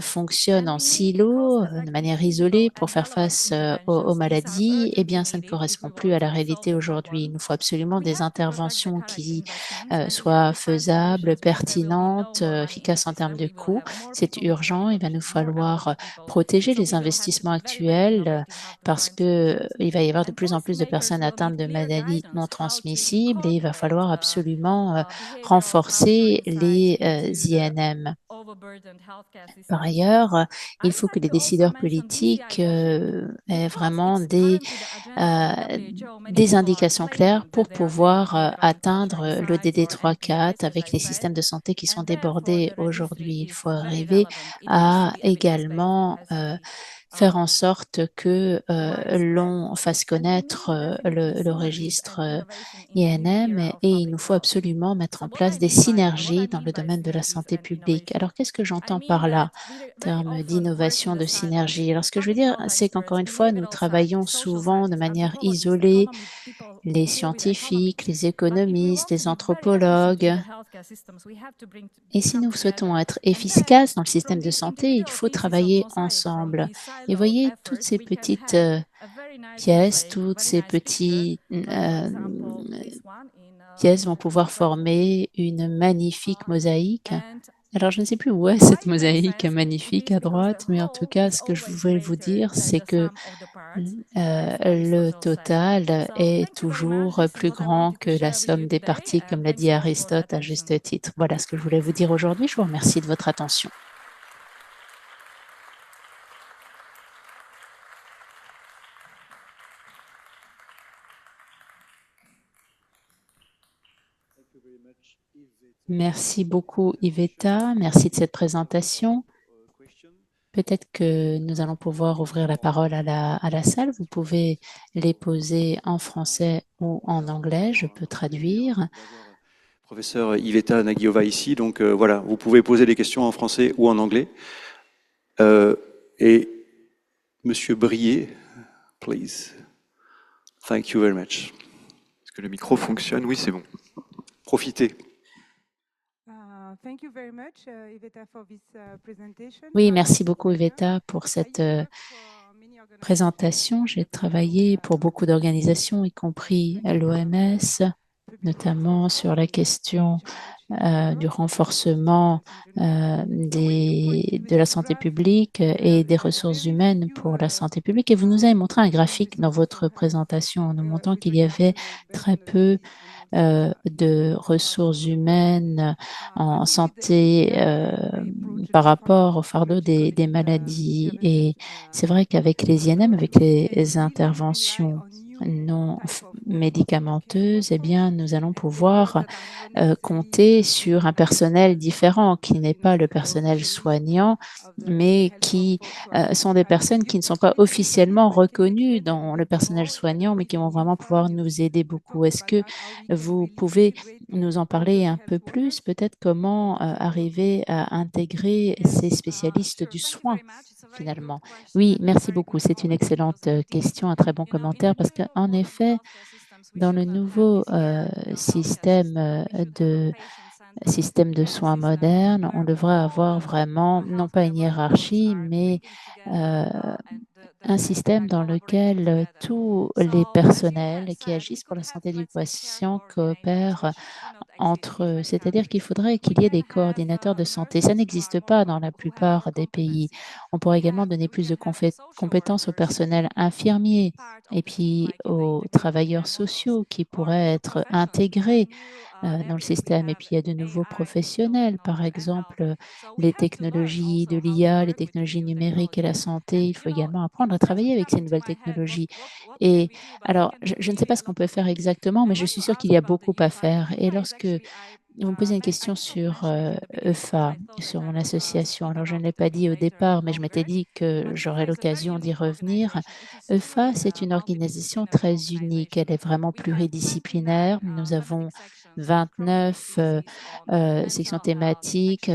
fonctionnent en silo, de manière isolée pour faire face aux maladies, eh bien, ça ne correspond plus à la réalité aujourd'hui. Il nous faut absolument des interventions qui soient faisables, pertinentes, efficaces en termes de coûts. C'est urgent. Il va nous falloir protéger les investissements actuels parce que il va y avoir de plus en plus de personnes atteintes de maladies non transmissibles et il va falloir absolument renforcer les INM. Par ailleurs, il faut que les décideurs politiques aient vraiment des indications claires pour pouvoir atteindre l'ODD 3-4 avec les systèmes de santé qui sont débordés aujourd'hui. Il faut arriver à également faire en sorte que l'on fasse connaître le registre INM et il nous faut absolument mettre en place des synergies dans le domaine de la santé publique. Alors, qu'est-ce que j'entends par là en termes d'innovation, de synergie? Alors, ce que je veux dire, c'est qu'encore une fois, nous travaillons souvent de manière isolée, les scientifiques, les économistes, les anthropologues. Et si nous souhaitons être efficaces dans le système de santé, il faut travailler ensemble. Et voyez toutes ces petites pièces, toutes ces petites pièces vont pouvoir former une magnifique mosaïque. Alors, je ne sais plus où est cette mosaïque magnifique à droite, mais en tout cas, ce que je voulais vous dire, c'est que le total est toujours plus grand que la somme des parties, comme l'a dit Aristote à juste titre. Voilà ce que je voulais vous dire aujourd'hui. Je vous remercie de votre attention. Merci beaucoup, Iveta. Merci de cette présentation. Peut-être que nous allons pouvoir ouvrir la parole à la salle. Vous pouvez les poser en français ou en anglais. Je peux traduire. Professeur Iveta Nagiova ici, donc voilà, vous pouvez poser des questions en français ou en anglais. Et Monsieur Brier, please. Thank you very much. Est-ce que le micro fonctionne? Oui, c'est bon. Profitez. Oui, merci beaucoup, Iveta, pour cette présentation. J'ai travaillé pour beaucoup d'organisations, y compris l'OMS, notamment sur la question du renforcement de la santé publique et des ressources humaines pour la santé publique. Et vous nous avez montré un graphique dans votre présentation en nous montrant qu'il y avait très peu de ressources humaines en santé par rapport au fardeau des maladies. Et c'est vrai qu'avec les INM, avec les interventions non médicamenteuses, eh bien, nous allons pouvoir compter sur un personnel différent qui n'est pas le personnel soignant, mais qui sont des personnes qui ne sont pas officiellement reconnues dans le personnel soignant, mais qui vont vraiment pouvoir nous aider beaucoup. Est-ce que vous pouvez nous en parler un peu plus, peut-être comment arriver à intégrer ces spécialistes du soin finalement? Oui, merci beaucoup. C'est une excellente question, un très bon commentaire, parce qu'en effet, dans le nouveau système de soins moderne, on devrait avoir vraiment, non pas une hiérarchie, mais un système dans lequel tous les personnels qui agissent pour la santé du patient coopèrent entre eux. C'est-à-dire qu'il faudrait qu'il y ait des coordinateurs de santé. Ça n'existe pas dans la plupart des pays. On pourrait également donner plus de compétences au personnel infirmier et puis aux travailleurs sociaux qui pourraient être intégrés dans le système. Et puis, il y a de nouveaux professionnels, par exemple, les technologies de l'IA, les technologies numériques et la santé. Il faut également apprendre à travailler avec ces nouvelles technologies. Et alors, je ne sais pas ce qu'on peut faire exactement, mais je suis sûre qu'il y a beaucoup à faire. Et lorsque vous me posez une question sur EFA, sur mon association. Alors, je ne l'ai pas dit au départ, mais je m'étais dit que j'aurais l'occasion d'y revenir. EFA, c'est une organisation très unique. Elle est vraiment pluridisciplinaire. Nous avons 29 sections thématiques,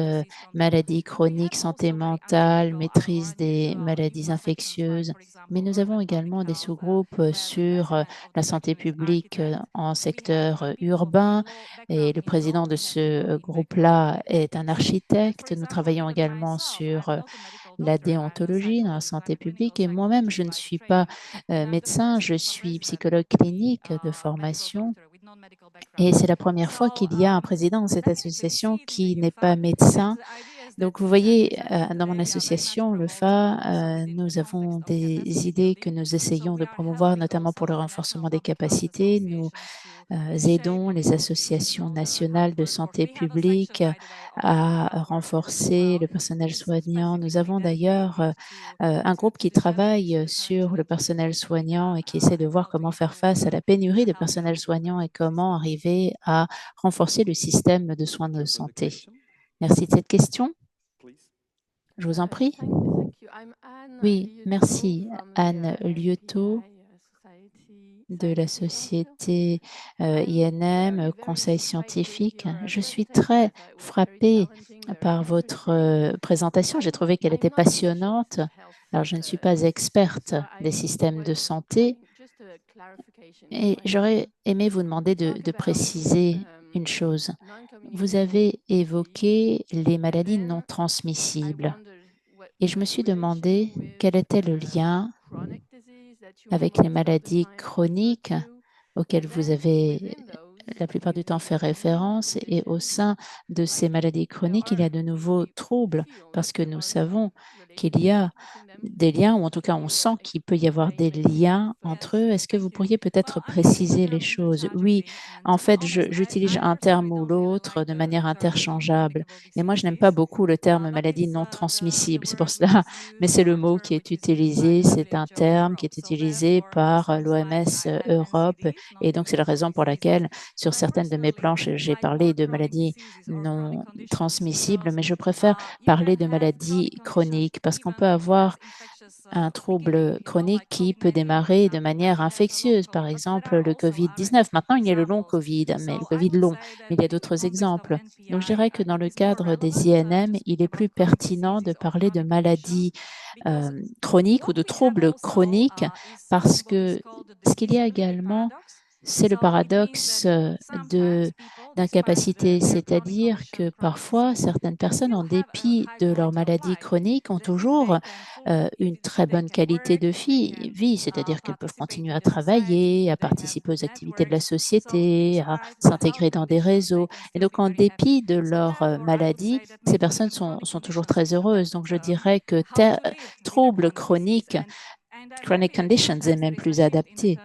maladies chroniques, santé mentale, maîtrise des maladies infectieuses. Mais nous avons également des sous-groupes sur la santé publique en secteur urbain, et le président de ce groupe-là est un architecte. Nous travaillons également sur la déontologie dans la santé publique et moi-même, je ne suis pas médecin, je suis psychologue clinique de formation et c'est la première fois qu'il y a un président de cette association qui n'est pas médecin. Donc, vous voyez, dans mon association, le FA, nous avons des idées que nous essayons de promouvoir, notamment pour le renforcement des capacités. Nous aidons les associations nationales de santé publique à renforcer le personnel soignant. Nous avons d'ailleurs un groupe qui travaille sur le personnel soignant et qui essaie de voir comment faire face à la pénurie de personnel soignant et comment arriver à renforcer le système de soins de santé. Merci de cette question. Je vous en prie. Oui, merci. Anne Lieuteau de la société INM, Conseil scientifique. Je suis très frappée par votre présentation. J'ai trouvé qu'elle était passionnante. Alors, je ne suis pas experte des systèmes de santé et j'aurais aimé vous demander de préciser une chose. Vous avez évoqué les maladies non transmissibles et je me suis demandé quel était le lien avec les maladies chroniques auxquelles vous avez la plupart du temps fait référence, et au sein de ces maladies chroniques, il y a de nouveaux troubles parce que nous savons qu'il y a des liens, ou en tout cas on sent qu'il peut y avoir des liens entre eux. Est-ce que vous pourriez peut-être préciser les choses? Oui, en fait, j'utilise un terme ou l'autre de manière interchangeable, et moi je n'aime pas beaucoup le terme maladie non transmissible. C'est pour cela, mais c'est le mot qui est utilisé, c'est un terme qui est utilisé par l'OMS Europe, et donc c'est la raison pour laquelle sur certaines de mes planches, j'ai parlé de maladies non transmissibles, mais je préfère parler de maladies chroniques parce qu'on peut avoir un trouble chronique qui peut démarrer de manière infectieuse, par exemple le COVID-19. Maintenant, il y a le long COVID, mais le COVID long, mais il y a d'autres exemples. Donc, je dirais que dans le cadre des INM, il est plus pertinent de parler de maladies chroniques ou de troubles chroniques parce que ce qu'il y a également, c'est le paradoxe d'incapacité, c'est-à-dire que parfois, certaines personnes, en dépit de leur maladie chronique, ont toujours une très bonne qualité de vie, c'est-à-dire qu'elles peuvent continuer à travailler, à participer aux activités de la société, à s'intégrer dans des réseaux. Et donc, en dépit de leur maladie, ces personnes sont toujours très heureuses. Donc, je dirais que troubles chroniques, chronic conditions, est même plus adapté.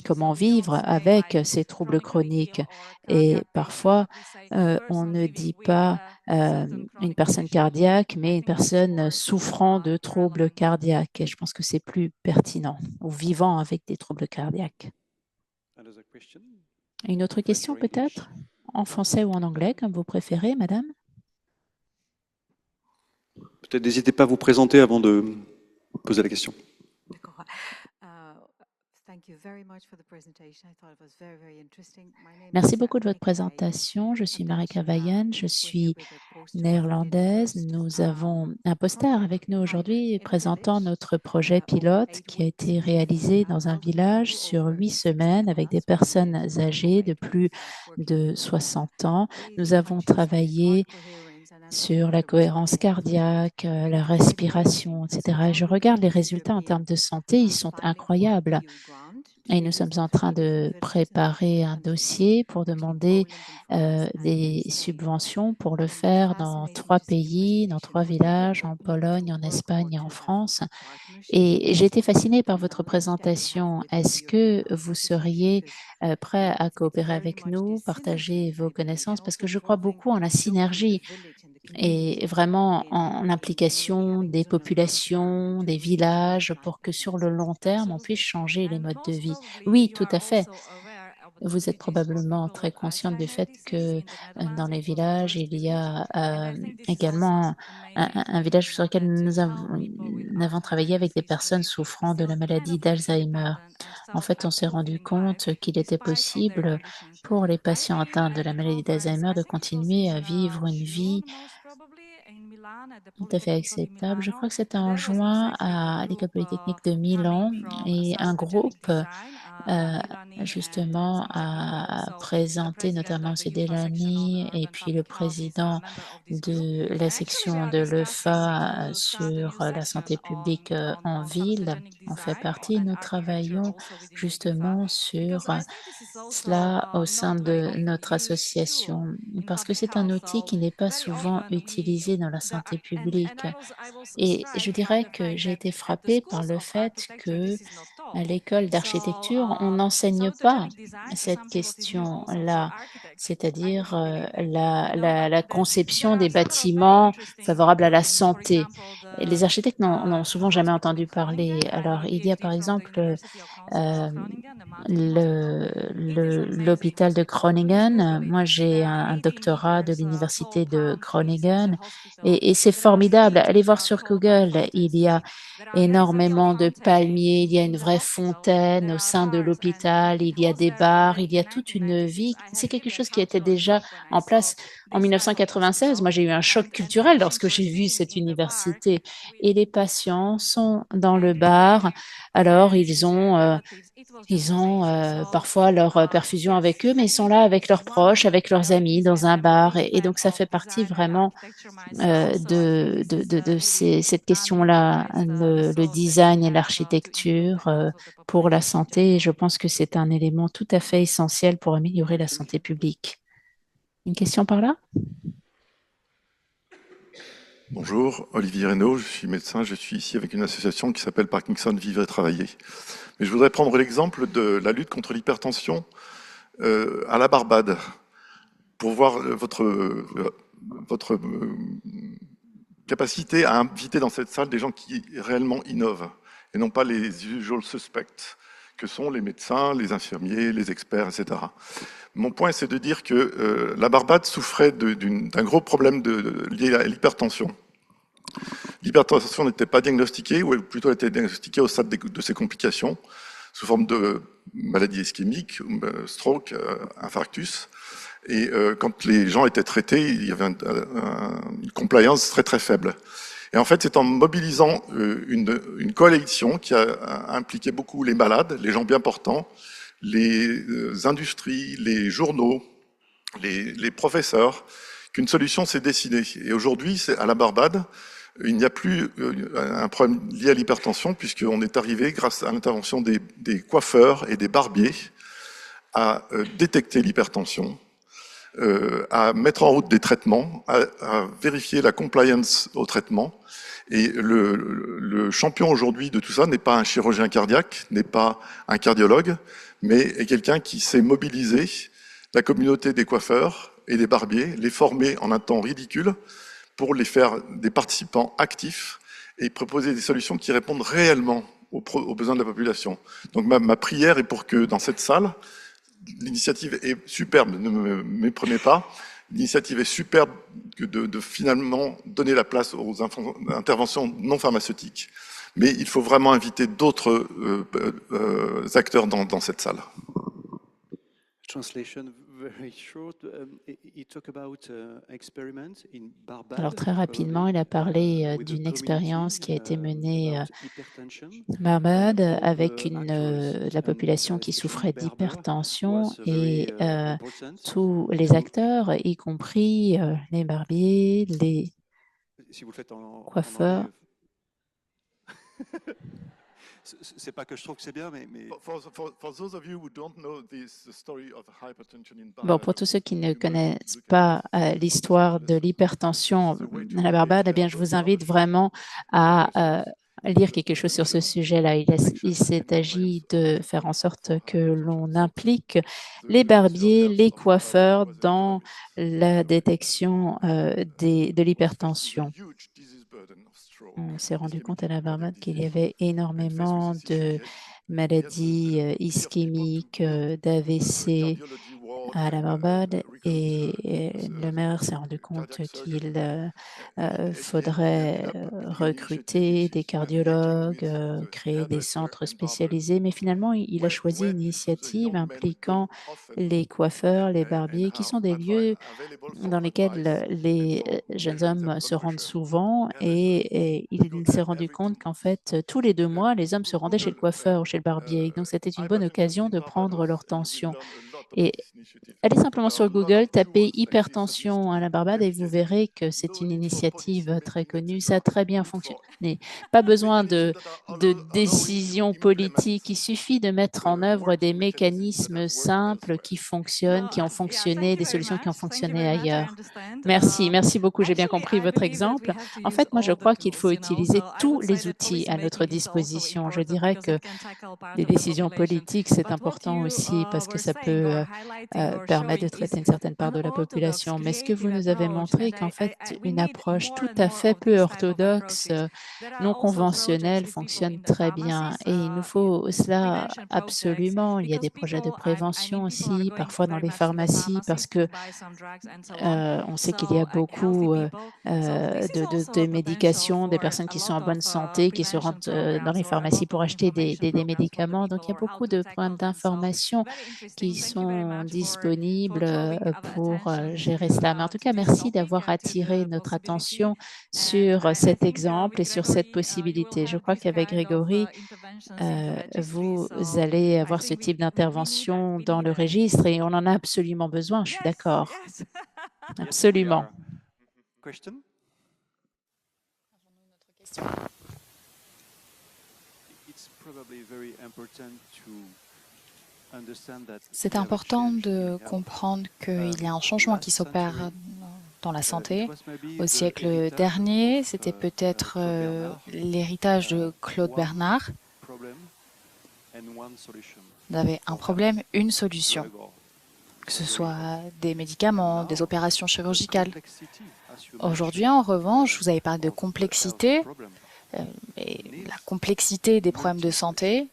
Comment vivre avec ces troubles chroniques. Et parfois, on ne dit pas une personne cardiaque, mais une personne souffrant de troubles cardiaques. Et je pense que c'est plus pertinent, ou vivant avec des troubles cardiaques. Une autre question peut-être? En français ou en anglais, comme vous préférez, madame? Peut-être n'hésitez pas à vous présenter avant de poser la question. D'accord. Merci beaucoup de votre présentation. Je suis Marika Vayen, je suis néerlandaise. Nous avons un poster avec nous aujourd'hui présentant notre projet pilote qui a été réalisé dans un village sur 8 semaines avec des personnes âgées de plus de 60 ans. Nous avons travaillé sur la cohérence cardiaque, la respiration, etc. Et je regarde les résultats en termes de santé, ils sont incroyables. Et nous sommes en train de préparer un dossier pour demander des subventions pour le faire dans 3 pays, dans 3 villages, en Pologne, en Espagne et en France. Et j'ai été fascinée par votre présentation. Est-ce que vous seriez prêt à coopérer avec nous, partager vos connaissances? Parce que je crois beaucoup en la synergie et vraiment en l'implication des populations, des villages, pour que sur le long terme, on puisse changer les modes de vie. Oui, tout à fait. Vous êtes probablement très consciente du fait que dans les villages, il y a également un village sur lequel nous avons travaillé avec des personnes souffrant de la maladie d'Alzheimer. En fait, on s'est rendu compte qu'il était possible pour les patients atteints de la maladie d'Alzheimer de continuer à vivre une vie tout à fait acceptable. Je crois que c'était en juin à l'École polytechnique de Milan, et un groupe justement a présenté, notamment M. Delany et puis le président de la section de l'EFA sur la santé publique en ville en fait partie. Nous travaillons justement sur cela au sein de notre association parce que c'est un outil qui n'est pas souvent utilisé dans la santé publique. Et je dirais que j'ai été frappée par le fait que à l'école d'architecture, on n'enseigne pas cette question-là, c'est-à-dire la conception des bâtiments favorables à la santé. Et les architectes n'en ont souvent jamais entendu parler. Alors, il y a par exemple l'hôpital de Groningen. Moi, j'ai un doctorat de l'université de Groningen et c'est formidable. Allez voir sur Google, il y a énormément de palmiers, il y a une vraie fontaine au sein de l'hôpital, il y a des bars, il y a toute une vie. C'est quelque chose qui était déjà en place en 1996. Moi, j'ai eu un choc culturel lorsque j'ai vu cette université. Et les patients sont dans le bar. Alors, ils ont parfois leur perfusion avec eux, mais ils sont là avec leurs proches, avec leurs amis, dans un bar. Et donc, ça fait partie vraiment de cette question-là, le design et l'architecture pour la santé. Et je pense que c'est un élément tout à fait essentiel pour améliorer la santé publique. Une question par là? Bonjour, Olivier Reynaud, je suis médecin, je suis ici avec une association qui s'appelle Parkinson Vivre et Travailler. Mais je voudrais prendre l'exemple de la lutte contre l'hypertension à la Barbade, pour voir votre capacité à inviter dans cette salle des gens qui réellement innovent, et non pas les usual suspects, que sont les médecins, les infirmiers, les experts, etc. Mon point, c'est de dire que la Barbade souffrait d'un gros problème lié à l'hypertension. L'hypertension n'était pas diagnostiquée, ou plutôt elle était diagnostiquée au stade de ses complications, sous forme de maladie ischémique, stroke, infarctus. Et quand les gens étaient traités, il y avait une compliance très très faible. Et en fait, c'est en mobilisant une coalition qui a impliqué beaucoup les malades, les gens bien portants, les industries, les journaux, les professeurs, qu'une solution s'est dessinée. Et aujourd'hui, à la Barbade, il n'y a plus un problème lié à l'hypertension, puisqu'on est arrivé, grâce à l'intervention des coiffeurs et des barbiers, à détecter l'hypertension, à mettre en route des traitements, à vérifier la compliance au traitement. Et le champion aujourd'hui de tout ça n'est pas un chirurgien cardiaque, n'est pas un cardiologue, mais est quelqu'un qui sait mobiliser la communauté des coiffeurs et des barbiers, les former en un temps ridicule pour les faire des participants actifs et proposer des solutions qui répondent réellement aux besoins de la population. Donc ma prière est pour que dans cette salle, l'initiative est superbe, ne me méprenez pas, l'initiative est superbe de finalement donner la place aux interventions non pharmaceutiques. Mais il faut vraiment inviter d'autres acteurs dans cette salle. Alors très rapidement, il a parlé d'une expérience qui a été menée à Barbade avec la population qui souffrait d'hypertension et tous les acteurs, y compris les barbiers, les coiffeurs. C'est pas que je trouve que c'est bien, mais... Bon, pour tous ceux qui ne connaissent pas l'histoire de l'hypertension à la Barbade, eh bien, je vous invite vraiment à lire quelque chose sur ce sujet-là. Il s'est agi de faire en sorte que l'on implique les barbiers, les coiffeurs dans la détection de l'hypertension. On s'est rendu compte à la Barbade qu'il y avait énormément de maladies ischémiques, d'AVC à la Barbade et le maire s'est rendu compte qu'il faudrait recruter des cardiologues, créer des centres spécialisés, mais finalement il a choisi une initiative impliquant les coiffeurs, les barbiers, qui sont des lieux dans lesquels les jeunes hommes se rendent souvent et il s'est rendu compte qu'en fait, tous les 2 mois, les hommes se rendaient chez le coiffeur ou chez le barbier. Donc, c'était une bonne occasion de prendre leur tension. Et allez simplement sur Google, tapez hypertension à la Barbade et vous verrez que c'est une initiative très connue. Ça a très bien fonctionné. Pas besoin de décisions politiques. Il suffit de mettre en œuvre des mécanismes simples qui fonctionnent, qui ont fonctionné, des solutions qui ont fonctionné ailleurs. Merci beaucoup. J'ai bien compris votre exemple. En fait, moi, je crois qu'il faut utiliser tous les outils à notre disposition. Je dirais que les décisions politiques, c'est important aussi parce que ça peut permettre de traiter une certaine part de la population. Mais ce que vous nous avez montré, qu'en fait, une approche tout à fait peu orthodoxe, non conventionnelle, fonctionne très bien. Et il nous faut cela absolument. Il y a des projets de prévention aussi, parfois dans les pharmacies, parce que on sait qu'il y a beaucoup de médications, des personnes qui sont en bonne santé, qui se rendent dans les pharmacies pour acheter des médicaments. Donc, il y a beaucoup de points d'information qui sont disponibles pour gérer cela. Mais en tout cas, merci d'avoir attiré notre attention sur cet exemple et sur cette possibilité. Je crois qu'avec Grégory, vous allez avoir ce type d'intervention dans le registre et on en a absolument besoin, je suis d'accord. Absolument. Question? C'est important de comprendre qu'il y a un changement qui s'opère dans la santé. Au siècle dernier, c'était peut-être l'héritage de Claude Bernard. On avait un problème, une solution, que ce soit des médicaments, des opérations chirurgicales. Aujourd'hui, en revanche, vous avez parlé de complexité, et la complexité des problèmes de santé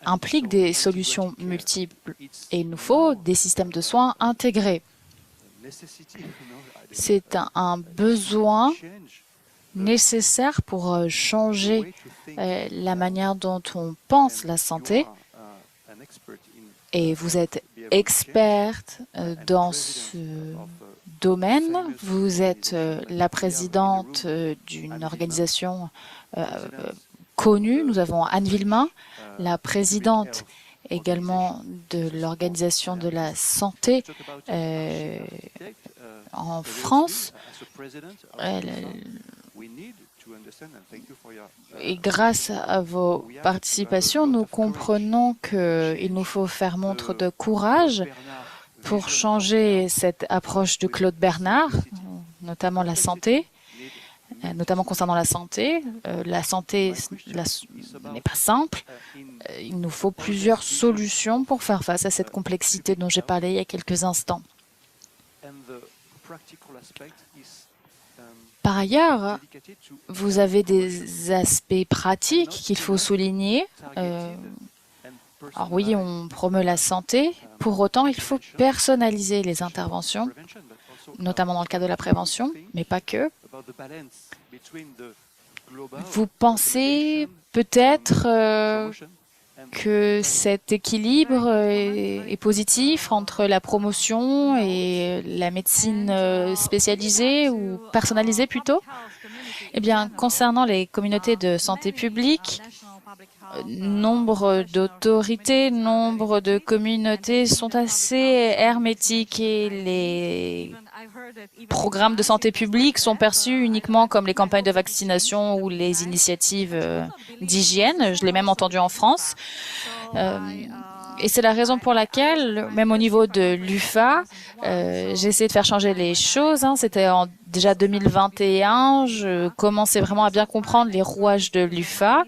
implique des solutions multiples et il nous faut des systèmes de soins intégrés. C'est un besoin nécessaire pour changer la manière dont on pense la santé. Et vous êtes experte dans ce domaine. Vous êtes la présidente d'une organisation connue. Nous avons Anne Villemain, la présidente également de l'Organisation de la santé en France. Et grâce à vos participations, nous comprenons qu'il nous faut faire montre de courage pour changer cette approche de Claude Bernard, notamment la santé, notamment concernant la santé. La santé n'est pas simple. Il nous faut plusieurs solutions pour faire face à cette complexité dont j'ai parlé il y a quelques instants. Par ailleurs, vous avez des aspects pratiques qu'il faut souligner. Alors oui, on promeut la santé. Pour autant, il faut personnaliser les interventions, notamment dans le cadre de la prévention, mais pas que. Vous pensez peut-être que cet équilibre est positif entre la promotion et la médecine spécialisée ou personnalisée plutôt? Eh bien, concernant les communautés de santé publique, nombre d'autorités, nombre de communautés sont assez hermétiques et les programmes de santé publique sont perçus uniquement comme les campagnes de vaccination ou les initiatives d'hygiène. Je l'ai même entendu en France. Et c'est la raison pour laquelle, même au niveau de l'UFA, j'ai essayé de faire changer les choses. C'était déjà 2021. Je commençais vraiment à bien comprendre les rouages de l'UFA.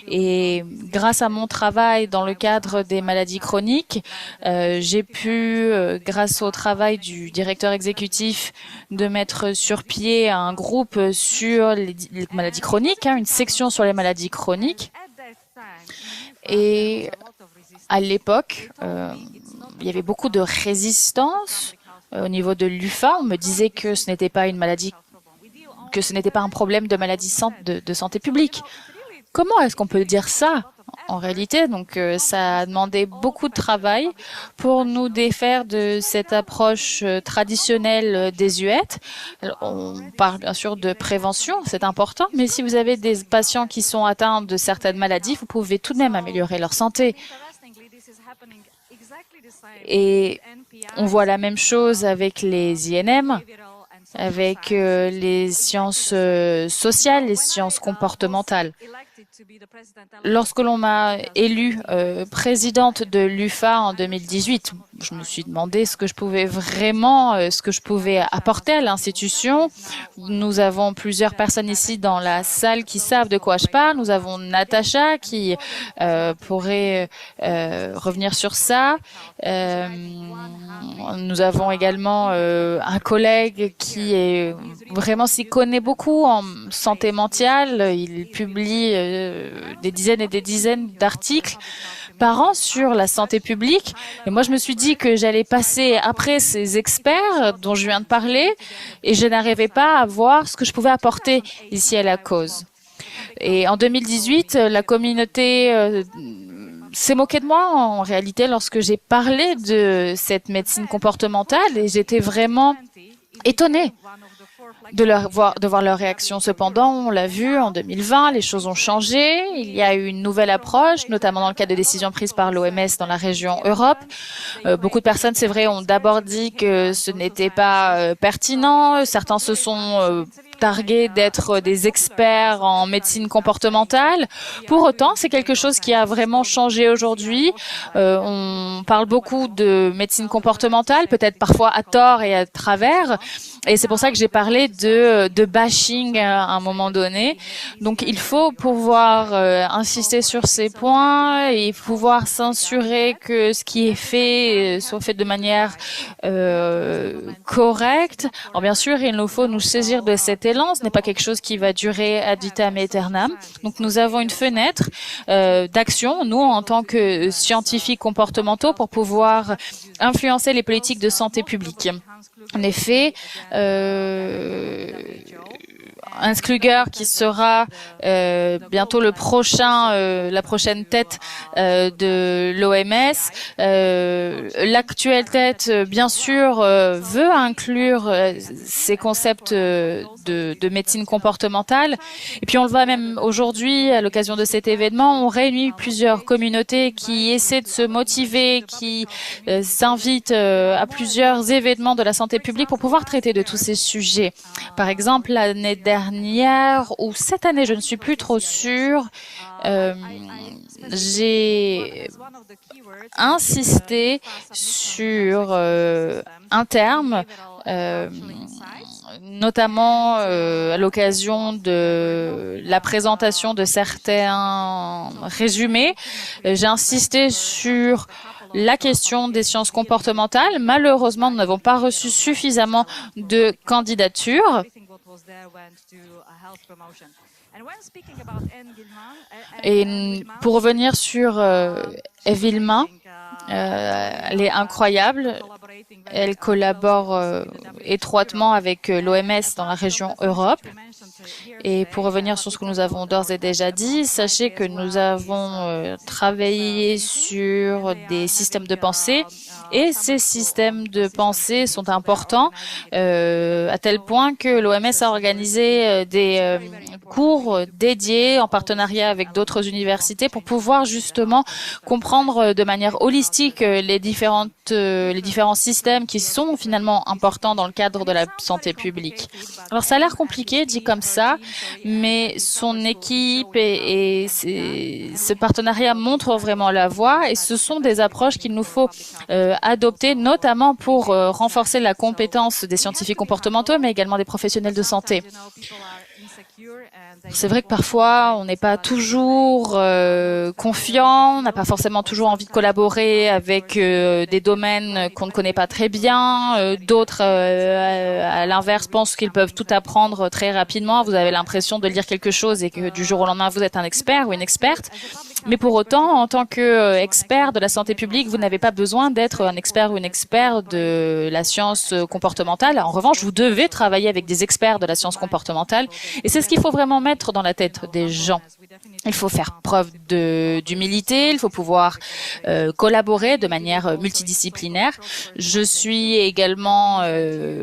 Et grâce à mon travail dans le cadre des maladies chroniques, j'ai pu, grâce au travail du directeur exécutif, de mettre sur pied un groupe sur les maladies chroniques, une section sur les maladies chroniques. Et à l'époque, il y avait beaucoup de résistance au niveau de l'UFA. On me disait que ce n'était pas une maladie, que ce n'était pas un problème de maladie de santé publique. Comment est-ce qu'on peut dire ça en réalité? Donc, ça a demandé beaucoup de travail pour nous défaire de cette approche traditionnelle désuète. Alors, on parle bien sûr de prévention, c'est important, mais si vous avez des patients qui sont atteints de certaines maladies, vous pouvez tout de même améliorer leur santé. Et on voit la même chose avec les INM, avec les sciences sociales, les sciences comportementales. Lorsque l'on m'a élue présidente de l'UFA en 2018, je me suis demandé ce que je pouvais apporter à l'institution. Nous avons plusieurs personnes ici dans la salle qui savent de quoi je parle. Nous avons Natacha qui pourrait revenir sur ça. Nous avons également un collègue qui vraiment s'y connaît beaucoup en santé mentale. Il publie des dizaines et des dizaines d'articles par an sur la santé publique. Et moi, je me suis dit que j'allais passer après ces experts dont je viens de parler et je n'arrivais pas à voir ce que je pouvais apporter ici à la cause. Et en 2018, la communauté s'est moquée de moi en réalité lorsque j'ai parlé de cette médecine comportementale et j'étais vraiment étonnée de voir leur réaction. Cependant, on l'a vu en 2020, les choses ont changé. Il y a eu une nouvelle approche, notamment dans le cadre de décisions prises par l'OMS dans la région Europe. Beaucoup de personnes, c'est vrai, ont d'abord dit que ce n'était pas pertinent. Certains se sont targuer d'être des experts en médecine comportementale. Pour autant, c'est quelque chose qui a vraiment changé aujourd'hui. On parle beaucoup de médecine comportementale, peut-être parfois à tort et à travers. Et c'est pour ça que j'ai parlé de bashing à un moment donné. Donc, il faut pouvoir insister sur ces points et pouvoir s'assurer que ce qui est fait soit fait de manière correcte. Alors, bien sûr, il nous faut nous saisir de cet élan. Ce n'est pas quelque chose qui va durer ad vitam aeternam. Donc, nous avons une fenêtre d'action, nous, en tant que scientifiques comportementaux, pour pouvoir influencer les politiques de santé publique. En effet, Hans Kluger, qui sera bientôt la prochaine tête de l'OMS. L'actuelle tête, bien sûr, veut inclure ces concepts de médecine comportementale. Et puis on le voit même aujourd'hui, à l'occasion de cet événement, on réunit plusieurs communautés qui essaient de se motiver, qui s'invitent à plusieurs événements de la santé publique pour pouvoir traiter de tous ces sujets. Par exemple, l'année dernière ou cette année, je ne suis plus trop sûre, j'ai insisté sur un terme, notamment à l'occasion de la présentation de certains résumés. J'ai insisté sur la question des sciences comportementales. Malheureusement, nous n'avons pas reçu suffisamment de candidatures. Et pour revenir sur Evilma, elle est incroyable. Elle collabore étroitement avec l'OMS dans la région Europe. Et pour revenir sur ce que nous avons d'ores et déjà dit, sachez que nous avons travaillé sur des systèmes de pensée. Et ces systèmes de pensée sont importants à tel point que l'OMS a organisé des cours dédiés en partenariat avec d'autres universités pour pouvoir justement comprendre de manière holistique les différents systèmes qui sont finalement importants dans le cadre de la santé publique. Alors ça a l'air compliqué dit comme ça, mais son équipe et ce partenariat montrent vraiment la voie et ce sont des approches qu'il nous faut adopter, notamment pour renforcer la compétence des scientifiques comportementaux, mais également des professionnels de santé. C'est vrai que parfois, on n'est pas toujours confiant, on n'a pas forcément toujours envie de collaborer avec des domaines qu'on ne connaît pas très bien. D'autres, à l'inverse, pensent qu'ils peuvent tout apprendre très rapidement. Vous avez l'impression de lire quelque chose et que du jour au lendemain, vous êtes un expert ou une experte. Mais pour autant, en tant qu'expert de la santé publique, vous n'avez pas besoin d'être un expert ou une experte de la science comportementale. En revanche, vous devez travailler avec des experts de la science comportementale. Et c'est ce qu'il faut vraiment mettre dans la tête des gens. Il faut faire preuve d'humilité, il faut pouvoir collaborer de manière multidisciplinaire. Je suis également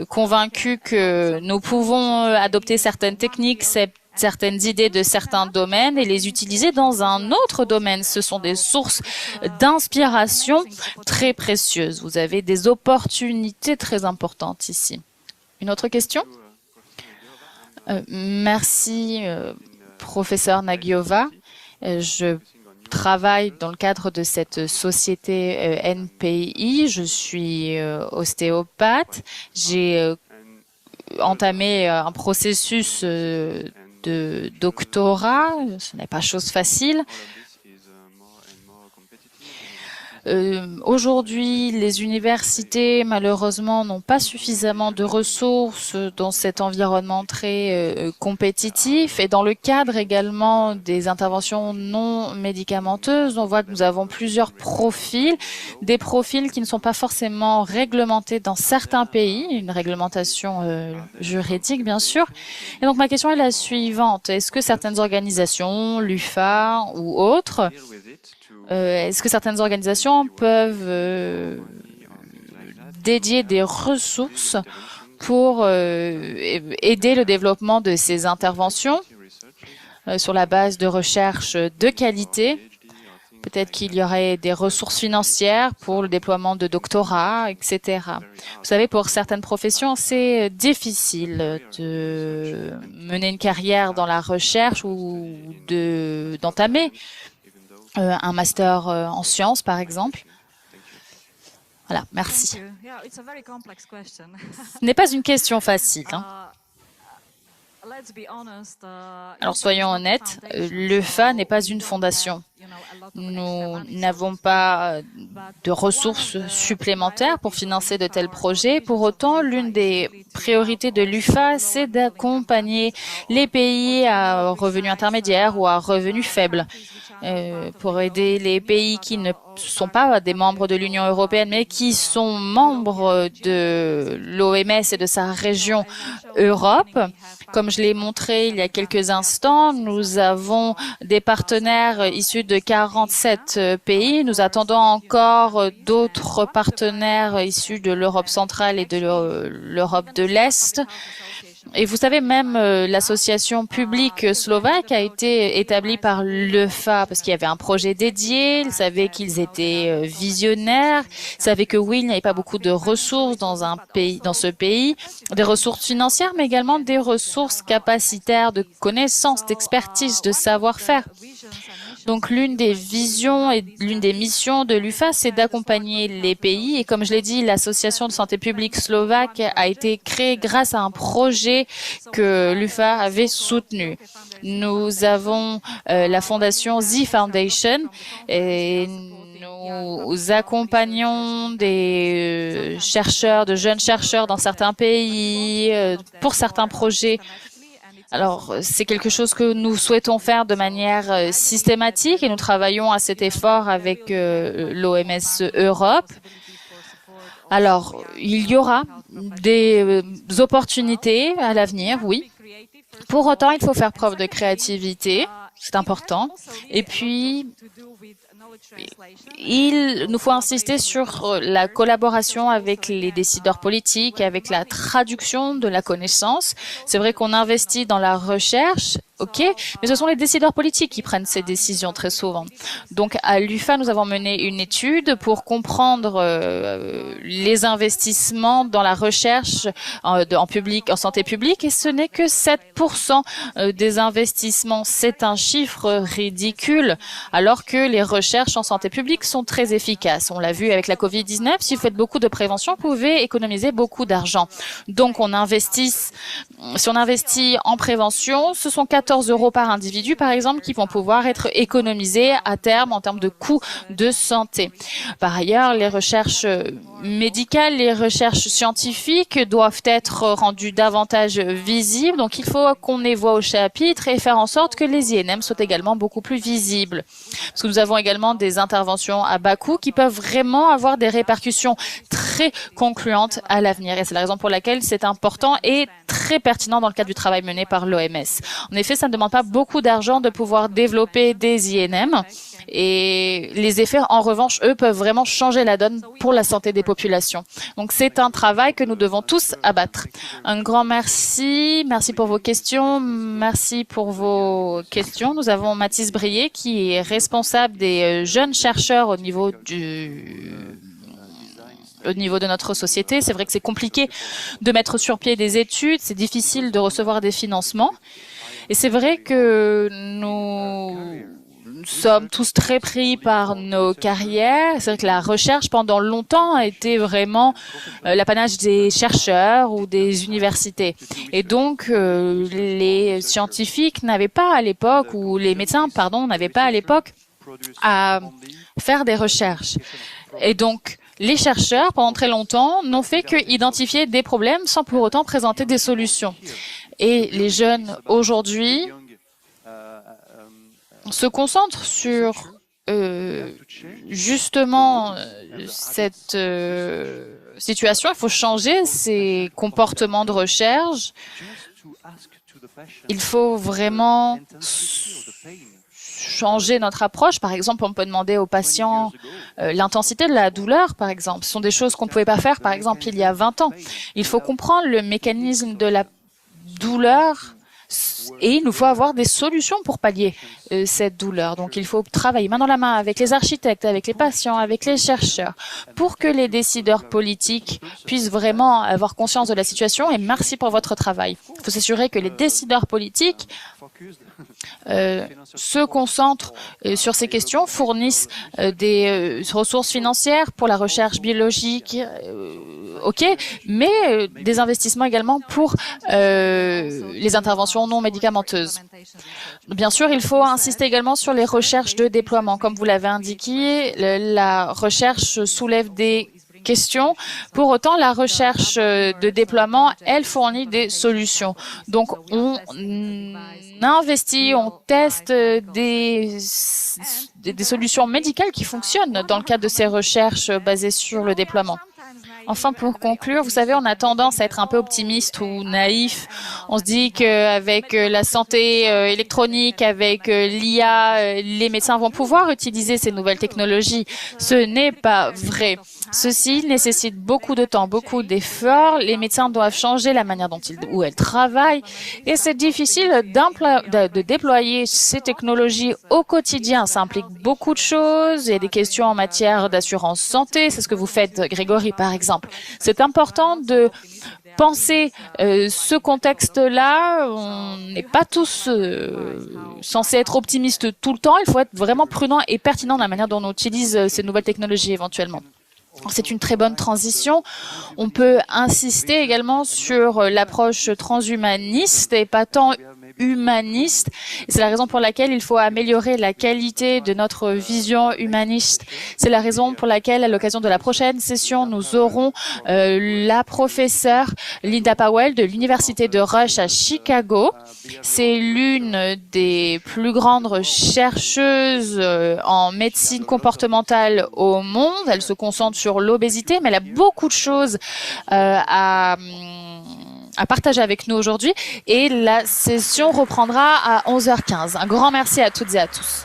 convaincue que nous pouvons adopter certaines techniques, certaines idées de certains domaines et les utiliser dans un autre domaine. Ce sont des sources d'inspiration très précieuses. Vous avez des opportunités très importantes ici. Une autre question? Merci, professeur Nagiova. Je travaille dans le cadre de cette société NPI. Je suis ostéopathe. J'ai entamé un processus de doctorat. Ce n'est pas chose facile. Aujourd'hui, les universités, malheureusement, n'ont pas suffisamment de ressources dans cet environnement très compétitif. Et dans le cadre également des interventions non médicamenteuses, on voit que nous avons plusieurs profils, des profils qui ne sont pas forcément réglementés dans certains pays, une réglementation juridique, bien sûr. Et donc, ma question est la suivante. Est-ce que certaines organisations, l'UFA ou autres, est-ce que certaines organisations peuvent dédier des ressources pour aider le développement de ces interventions sur la base de recherche de qualité Peut-être qu'il y aurait des ressources financières pour le déploiement de doctorats, etc. Vous savez, pour certaines professions, c'est difficile de mener une carrière dans la recherche ou d'entamer un master en sciences, par exemple. Voilà, merci. Ce n'est pas une question facile. Alors soyons honnêtes, l'EFA n'est pas une fondation. Nous n'avons pas de ressources supplémentaires pour financer de tels projets. Pour autant, l'une des priorités de l'UFA, c'est d'accompagner les pays à revenus intermédiaires ou à revenus faibles. Pour aider les pays qui ne sont pas des membres de l'Union européenne, mais qui sont membres de l'OMS et de sa région Europe. Comme je l'ai montré il y a quelques instants, nous avons des partenaires issus de 47 pays. Nous attendons encore d'autres partenaires issus de l'Europe centrale et de l'Europe de l'Est. Et vous savez, même l'association publique slovaque a été établie par l'EFA parce qu'il y avait un projet dédié, ils savaient qu'ils étaient visionnaires, ils savaient que oui, il n'y avait pas beaucoup de ressources dans ce pays, des ressources financières, mais également des ressources capacitaires, de connaissances, d'expertise, de savoir-faire. Donc l'une des visions et l'une des missions de l'UFA, c'est d'accompagner les pays. Et comme je l'ai dit, l'association de santé publique slovaque a été créée grâce à un projet que l'UFA avait soutenu. Nous avons la fondation Z Foundation et nous accompagnons des chercheurs, de jeunes chercheurs dans certains pays pour certains projets. Alors, c'est quelque chose que nous souhaitons faire de manière systématique et nous travaillons à cet effort avec l'OMS Europe. Alors, il y aura des opportunités à l'avenir, oui. Pour autant, il faut faire preuve de créativité, c'est important. Et puis, il nous faut insister sur la collaboration avec les décideurs politiques, avec la traduction de la connaissance. C'est vrai qu'on investit dans la recherche, ok, mais ce sont les décideurs politiques qui prennent ces décisions très souvent. Donc à l'UFA, nous avons mené une étude pour comprendre les investissements dans la recherche en santé publique, et ce n'est que 7% des investissements. C'est un chiffre ridicule, alors que les recherches en santé publique sont très efficaces. On l'a vu avec la Covid-19, si vous faites beaucoup de prévention, vous pouvez économiser beaucoup d'argent. Donc si on investit en prévention, ce sont 14 € par individu, par exemple, qui vont pouvoir être économisés à terme en termes de coûts de santé. Par ailleurs, les recherches médicales, les recherches scientifiques doivent être rendues davantage visibles. Donc il faut qu'on les voit au chapitre et faire en sorte que les INM soient également beaucoup plus visibles. Parce que nous avons également des interventions à bas coût qui peuvent vraiment avoir des répercussions très concluantes à l'avenir. Et c'est la raison pour laquelle c'est important et très pertinent dans le cadre du travail mené par l'OMS. En effet, ça ne demande pas beaucoup d'argent de pouvoir développer des INM. Et les effets, en revanche, eux, peuvent vraiment changer la donne pour la santé des populations. Donc, c'est un travail que nous devons tous abattre. Un grand merci. Merci pour vos questions. Merci pour vos questions. Nous avons Mathis Brier, qui est responsable des jeunes chercheurs au niveau de notre société. C'est vrai que c'est compliqué de mettre sur pied des études, c'est difficile de recevoir des financements. Et c'est vrai que nous sommes tous très pris par nos carrières. C'est vrai que la recherche, pendant longtemps, a été vraiment l'apanage des chercheurs ou des universités. Et donc, les scientifiques n'avaient pas à l'époque, ou les médecins, pardon, n'avaient pas à l'époque à faire des recherches. Et donc, les chercheurs, pendant très longtemps, n'ont fait qu'identifier des problèmes sans pour autant présenter des solutions. Et les jeunes, aujourd'hui, se concentrent sur justement cette situation. Il faut changer ces comportements de recherche. Il faut vraiment changer notre approche. Par exemple, on peut demander aux patients l'intensité de la douleur, par exemple. Ce sont des choses qu'on ne pouvait pas faire, par exemple, il y a 20 ans. Il faut comprendre le mécanisme de la douleur. et il nous faut avoir des solutions pour pallier cette douleur. Donc il faut travailler main dans la main avec les architectes, avec les patients, avec les chercheurs, pour que les décideurs politiques puissent vraiment avoir conscience de la situation. Et merci pour votre travail. Il faut s'assurer que les décideurs politiques se concentrent sur ces questions, fournissent des ressources financières pour la recherche biologique, ok, mais des investissements également pour les interventions non médicamenteuses. Bien sûr, il faut insister également sur les recherches de déploiement. Comme vous l'avez indiqué, la recherche soulève des questions. Pour autant, la recherche de déploiement, elle fournit des solutions. Donc, on investit, on teste des solutions médicales qui fonctionnent dans le cadre de ces recherches basées sur le déploiement. Enfin, pour conclure, vous savez, on a tendance à être un peu optimiste ou naïf. On se dit qu'avec la santé électronique, avec l'IA, les médecins vont pouvoir utiliser ces nouvelles technologies. Ce n'est pas vrai. Ceci nécessite beaucoup de temps, beaucoup d'efforts. Les médecins doivent changer la manière dont ils travaillent. Et c'est difficile de déployer ces technologies au quotidien. Ça implique beaucoup de choses. Il y a des questions en matière d'assurance santé. C'est ce que vous faites, Grégory, par exemple. C'est important de penser ce contexte-là. On n'est pas tous censés être optimistes tout le temps. Il faut être vraiment prudent et pertinent dans la manière dont on utilise ces nouvelles technologies éventuellement. C'est une très bonne transition. On peut insister également sur l'approche transhumaniste et pas tant humaniste. C'est la raison pour laquelle il faut améliorer la qualité de notre vision humaniste. C'est la raison pour laquelle, à l'occasion de la prochaine session, nous aurons la professeure Linda Powell de l'Université de Rush à Chicago. C'est l'une des plus grandes chercheuses en médecine comportementale au monde. Elle se concentre sur l'obésité, mais elle a beaucoup de choses à partager avec nous aujourd'hui. Et la session reprendra à 11h15. Un grand merci à toutes et à tous.